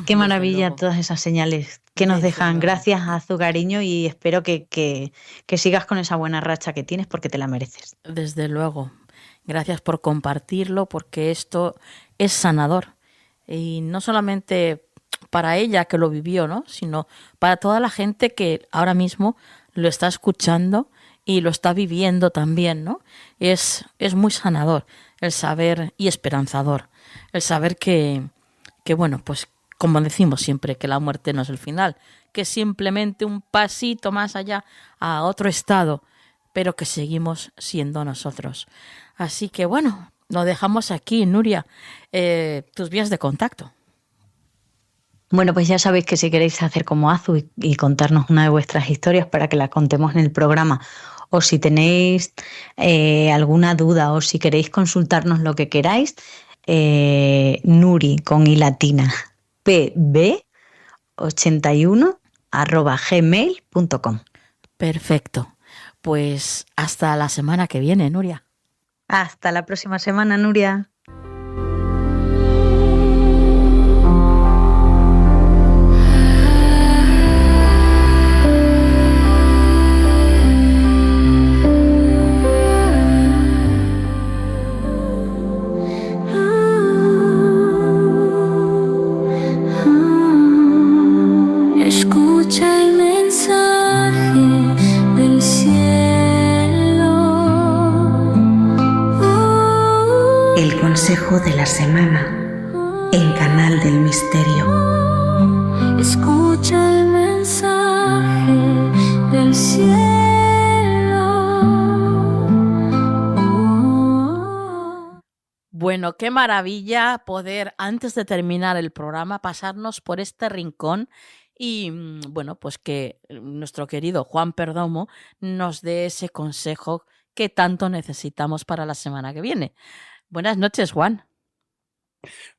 todas esas señales que nos dejan. Gracias a tu cariño y espero que sigas con esa buena racha que tienes porque te la mereces. Desde luego. Gracias por compartirlo porque esto es sanador. Y no solamente para ella que lo vivió, ¿no? Sino para toda la gente que ahora mismo lo está escuchando y lo está viviendo también, ¿no? Es muy sanador el saber y esperanzador, el saber que bueno, pues como decimos siempre, que la muerte no es el final, que es simplemente un pasito más allá a otro estado, pero que seguimos siendo nosotros. Así que bueno, lo dejamos aquí, Nuria, tus vías de contacto. Bueno, pues ya sabéis que si queréis hacer como Azu y contarnos una de vuestras historias para que la contemos en el programa, o si tenéis alguna duda o si queréis consultarnos lo que queráis, Nuri con i latina pb81@gmail.com. Perfecto. Pues hasta la semana que viene, Nuria. Hasta la próxima semana, Nuria. Escucha el mensaje del cielo. El consejo de la semana en Canal del Misterio. Escucha el mensaje del cielo. Bueno, qué maravilla poder, antes de terminar el programa, pasarnos por este rincón y, bueno, pues que nuestro querido Juan Perdomo nos dé ese consejo que tanto necesitamos para la semana que viene. Buenas noches, Juan.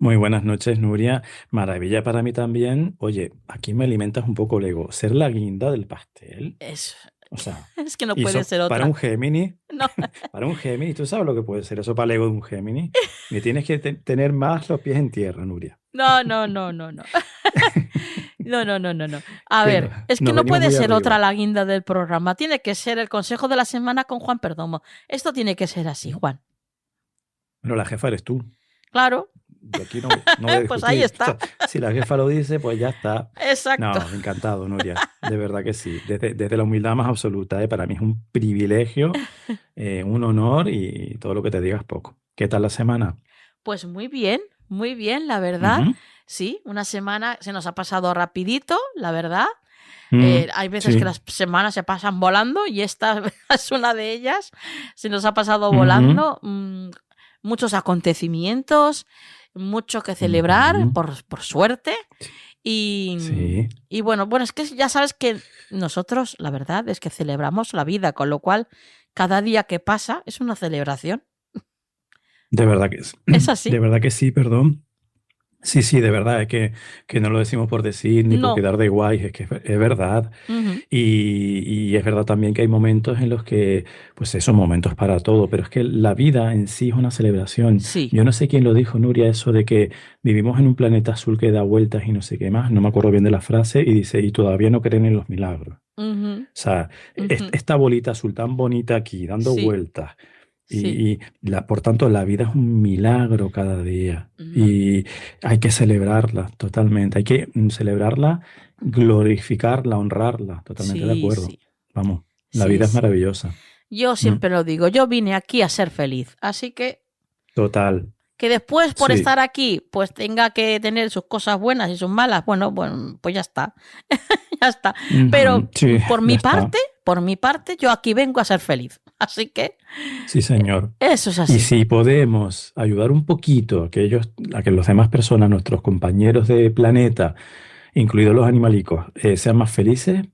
Muy buenas noches, Nuria. Maravilla para mí también. Oye, aquí me alimentas un poco el ego. Ser la guinda del pastel. O sea, Es que no y puede eso ser otra. para un Géminis, No. para un Géminis, ¿tú sabes lo que puede ser eso para el ego de un Géminis? Me tienes que tener más los pies en tierra, Nuria. No. No. A Que ver, es que nos no venimos puede muy ser otra arriba. la guinda del programa. Tiene que ser el consejo de la semana con Juan Perdomo. Esto tiene que ser así, Juan. Bueno, la jefa eres tú. Claro. Yo aquí no voy a Pues ahí discutir. está. O sea, si la jefa lo dice, pues ya está. Exacto. No, encantado, Nuria. De verdad que sí. Desde la humildad más absoluta, ¿eh? Para mí es un privilegio, un honor y todo lo que te digas poco. ¿Qué tal la semana? Pues muy bien, la verdad. Ujú. Sí, una semana se nos ha pasado rapidito, la verdad. Hay veces sí. que las semanas se pasan volando y esta es una de ellas. Se nos ha pasado Ujú. volando. Muchos acontecimientos, mucho que celebrar, Ujú. por suerte. Y, Sí. y bueno, es que ya sabes que nosotros, la verdad, es que celebramos la vida, con lo cual cada día que pasa es una celebración. De verdad que es. Es así. De verdad que sí, perdón. Sí, de verdad, es que no lo decimos por decir ni por No. quedar de guay, es que es verdad. Ujú. Y es verdad también que hay momentos en los que, pues esos momentos para todo, pero es que la vida en sí es una celebración. Sí. Yo no sé quién lo dijo, Nuria, eso de que vivimos en un planeta azul que da vueltas y no sé qué más, no me acuerdo bien de la frase, y dice, y todavía no creen en los milagros. Ujú. O sea, Ujú. esta bolita azul tan bonita aquí, dando Sí. vueltas. Sí. Por tanto, la vida es un milagro cada día y hay que celebrarla totalmente. Hay que celebrarla, glorificarla, honrarla. Totalmente de Sí, acuerdo. sí. Vamos, la Sí, vida es sí. maravillosa. Yo siempre lo digo, yo vine aquí a ser feliz, así que Total. después por Sí. estar aquí pues tenga que tener sus cosas buenas y sus malas, bueno, pues ya está, ya está. Pero Ujú, sí, por ya mi está. parte, yo aquí vengo a ser feliz, así que Sí, señor. eso es Y así. si podemos ayudar un poquito a que las demás personas, nuestros compañeros de planeta, incluidos los animalicos, sean más felices,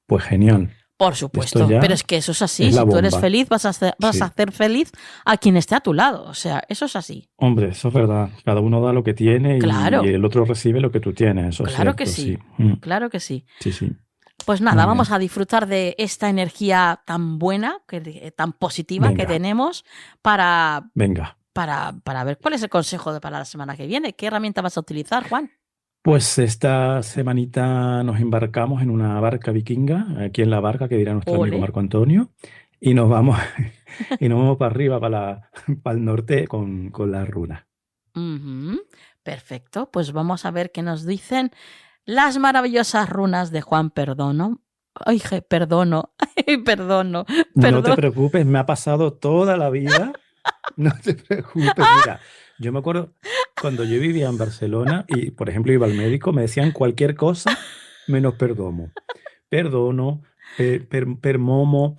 pues genial. Por Esto supuesto, ya pero es que eso es así, es la si tú eres bomba. feliz vas a Sí. hacer feliz a quien esté a tu lado, o sea, eso es así. Hombre, eso es verdad. Cada uno da lo que tiene Claro. y el otro recibe lo que tú tienes. Eso es Claro cierto, que sí, sí. claro que sí. Sí. Pues nada, Muy vamos bien. a disfrutar de esta energía tan buena, tan positiva que Venga. tenemos para Venga. ver cuál es el consejo para la semana que viene. ¿Qué herramienta vas a utilizar, Juan? Pues esta semanita nos embarcamos en una barca vikinga, aquí en la barca que dirá nuestro amigo Ole. Marco Antonio, y nos vamos, y nos vamos para arriba, para el norte con las runas. Ujú, perfecto, pues vamos a ver qué nos dicen las maravillosas runas de Juan Perdomo. Ay, perdono, perdono. No te preocupes, me ha pasado toda la vida. No te preocupes, mira, yo me acuerdo cuando yo vivía en Barcelona y, por ejemplo, iba al médico, me decían cualquier cosa menos perdomo. Perdono, permomo,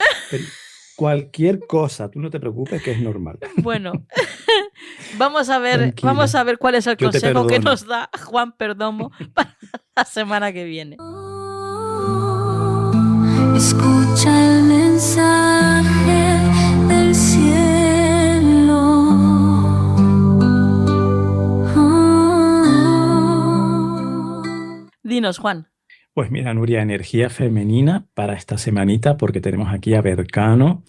cualquier cosa, tú no te preocupes que es normal. Bueno, vamos a ver Tranquila. cuál es el Yo te consejo que perdono. nos da Juan Perdomo para la semana que viene. Escucha el mensaje del cielo. Dinos, Juan. Pues mira, Nuria, energía femenina para esta semanita, porque tenemos aquí a Berkano,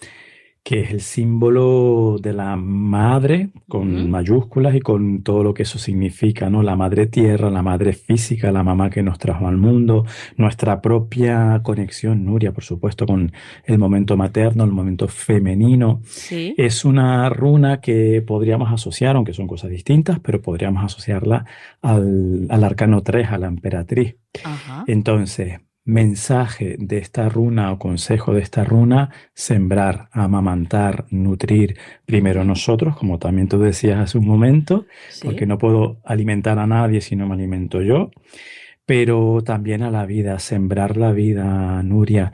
que es el símbolo de la madre, con mayúsculas y con todo lo que eso significa, ¿no? La madre tierra, la madre física, la mamá que nos trajo al mundo, nuestra propia conexión, Nuria, por supuesto, con el momento materno, el momento femenino. Sí. Es una runa que podríamos asociar, aunque son cosas distintas, pero podríamos asociarla al arcano 3, a la emperatriz. Ajá. Entonces, mensaje de esta runa o consejo de esta runa: sembrar, amamantar, nutrir primero nosotros, como también tú decías hace un momento, porque no puedo alimentar a nadie si no me alimento yo, pero también a la vida, sembrar la vida, Nuria,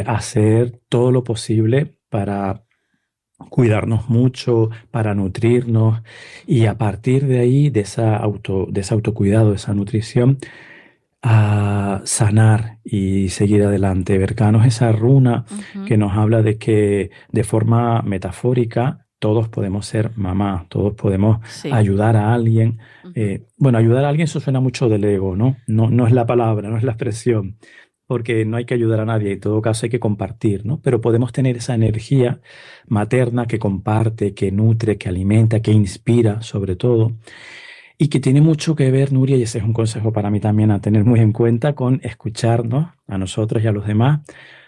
hacer todo lo posible para cuidarnos mucho, para nutrirnos, y a partir de ahí, de ese autocuidado, de esa nutrición, a sanar y seguir adelante. Berkano es esa runa que nos habla de que de forma metafórica todos podemos ser mamá, todos podemos ayudar a alguien. Bueno, ayudar a alguien, eso suena mucho del ego, ¿no? No es la palabra, no es la expresión, porque no hay que ayudar a nadie, en todo caso hay que compartir, ¿no? Pero podemos tener esa energía materna que comparte, que nutre, que alimenta, que inspira sobre todo, y que tiene mucho que ver, Nuria, y ese es un consejo para mí también a tener muy en cuenta, con escucharnos a nosotros y a los demás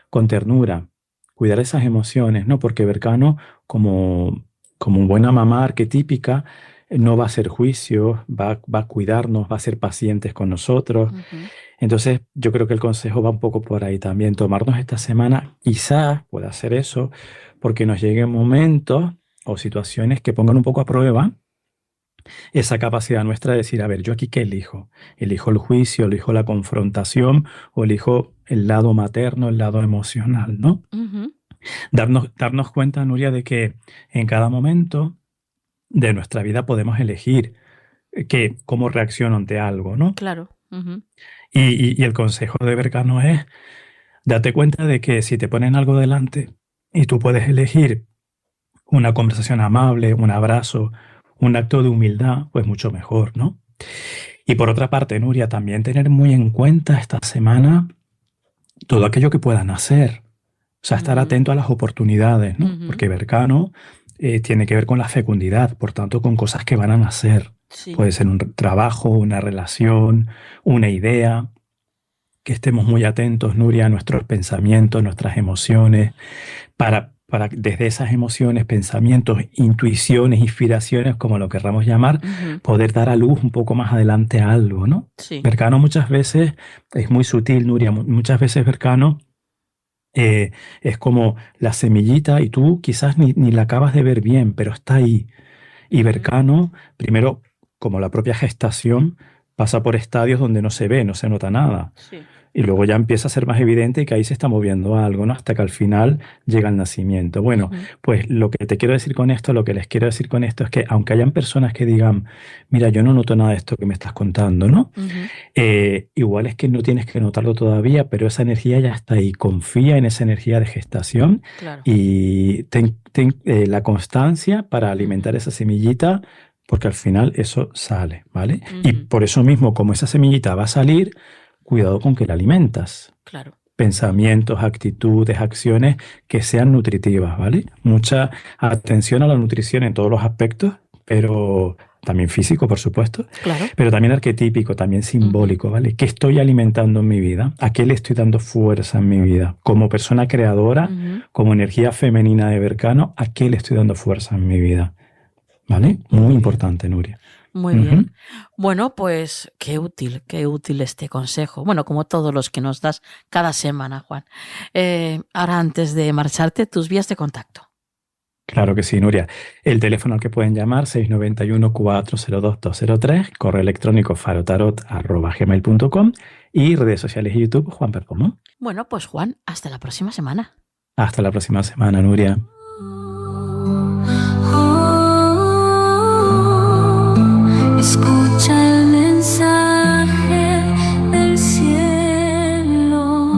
con ternura, cuidar esas emociones, ¿no? Porque Berkano, como buena mamá arquetípica, no va a hacer juicios, va a cuidarnos, va a ser pacientes con nosotros. Entonces, yo creo que el consejo va un poco por ahí también, tomarnos esta semana, quizás pueda hacer eso, porque nos lleguen momentos o situaciones que pongan un poco a prueba esa capacidad nuestra de decir, a ver, ¿yo aquí qué elijo? ¿Elijo el juicio, elijo la confrontación o elijo el lado materno, el lado emocional, ¿no? Darnos cuenta, Nuria, de que en cada momento de nuestra vida podemos elegir cómo reacciono ante algo, ¿no? Claro. Y el consejo de Berkano es, date cuenta de que si te ponen algo delante y tú puedes elegir una conversación amable, un abrazo, un acto de humildad, pues mucho mejor, ¿no? Y por otra parte, Nuria, también tener muy en cuenta esta semana todo aquello que puedan hacer. O sea, estar atento a las oportunidades, ¿no? Porque Berkano tiene que ver con la fecundidad, por tanto, con cosas que van a nacer. Puede ser un trabajo, una relación, una idea. Que estemos muy atentos, Nuria, a nuestros pensamientos, nuestras emociones, para desde esas emociones, pensamientos, intuiciones, inspiraciones, como lo querramos llamar, poder dar a luz un poco más adelante a algo, ¿no? Berkano muchas veces es muy sutil, Nuria, muchas veces Berkano es como la semillita y tú quizás ni la acabas de ver bien, pero está ahí. Y Berkano, primero, como la propia gestación, pasa por estadios donde no se ve, no se nota nada. Y luego ya empieza a ser más evidente que ahí se está moviendo algo, ¿no? Hasta que al final llega el nacimiento. Bueno, pues lo que te quiero decir con esto, lo que les quiero decir con esto es que aunque hayan personas que digan, mira, yo no noto nada de esto que me estás contando, ¿no? Igual es que no tienes que notarlo todavía, pero esa energía ya está ahí. Confía en esa energía de gestación y ten la constancia para alimentar esa semillita, porque al final eso sale, ¿vale? Y por eso mismo, como esa semillita va a salir, cuidado con que la alimentas. Pensamientos, actitudes, acciones que sean nutritivas, ¿vale? Mucha atención a la nutrición en todos los aspectos, pero también físico, por supuesto, pero también arquetípico, también simbólico, ¿vale? ¿Qué estoy alimentando en mi vida? ¿A qué le estoy dando fuerza en mi vida? Como persona creadora, como energía femenina de Berkano, ¿a qué le estoy dando fuerza en mi vida? ¿Vale? Muy importante, Nuria. Muy bien. Bueno, pues qué útil este consejo. Bueno, como todos los que nos das cada semana, Juan. Ahora, antes de marcharte, tus vías de contacto. Claro que sí, Nuria. El teléfono al que pueden llamar, 691-402-203, correo electrónico farotarot@gmail.com y redes sociales y YouTube, Juan Perdomo. Bueno, pues Juan, hasta la próxima semana. Hasta la próxima semana, Nuria. Escucha el mensaje del cielo.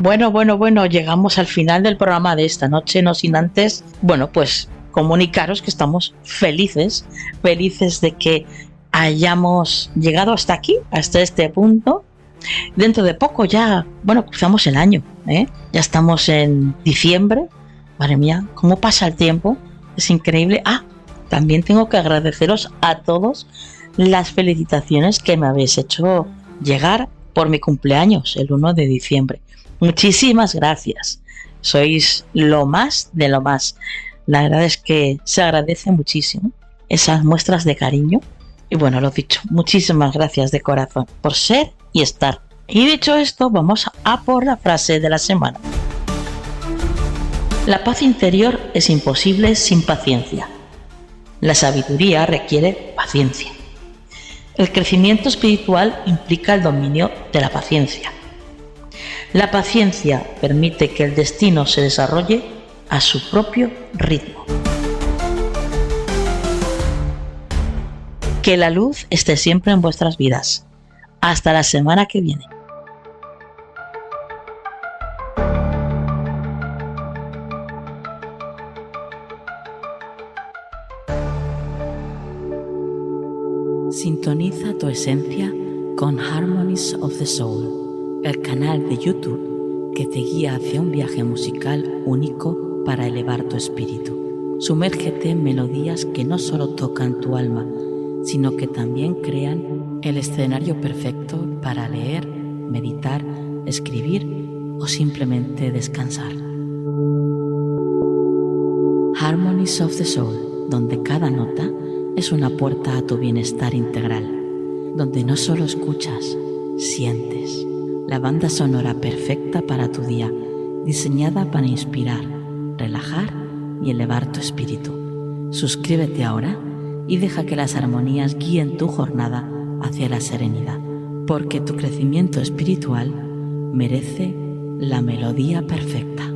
Bueno, llegamos al final del programa de esta noche, no sin antes, pues comunicaros que estamos felices de que hayamos llegado hasta aquí, hasta este punto. Dentro de poco ya, cruzamos el año, ya estamos en diciembre. Madre mía, cómo pasa el tiempo, es increíble. También tengo que agradeceros a todos las felicitaciones que me habéis hecho llegar por mi cumpleaños, el 1 de diciembre. Muchísimas gracias, sois lo más de lo más. La verdad es que se agradece muchísimo. esas muestras de cariño. Y bueno, lo dicho, muchísimas gracias de corazón por ser y estar. Y dicho esto, vamos a por la frase de la semana. La paz interior es imposible sin paciencia. La sabiduría requiere paciencia. El crecimiento espiritual implica el dominio de la paciencia. La paciencia permite que el destino se desarrolle a su propio ritmo. Que la luz esté siempre en vuestras vidas. Hasta la semana que viene. Sintoniza tu esencia con Harmonies of the Soul, el canal de YouTube que te guía hacia un viaje musical único para elevar tu espíritu. Sumérgete en melodías que no solo tocan tu alma, sino que también crean el escenario perfecto para leer, meditar, escribir o simplemente descansar. Harmonies of the Soul, donde cada nota es una puerta a tu bienestar integral, donde no solo escuchas, sientes. La banda sonora perfecta para tu día, diseñada para inspirar, relajar y elevar tu espíritu. Suscríbete ahora y deja que las armonías guíen tu jornada hacia la serenidad, porque tu crecimiento espiritual merece la melodía perfecta.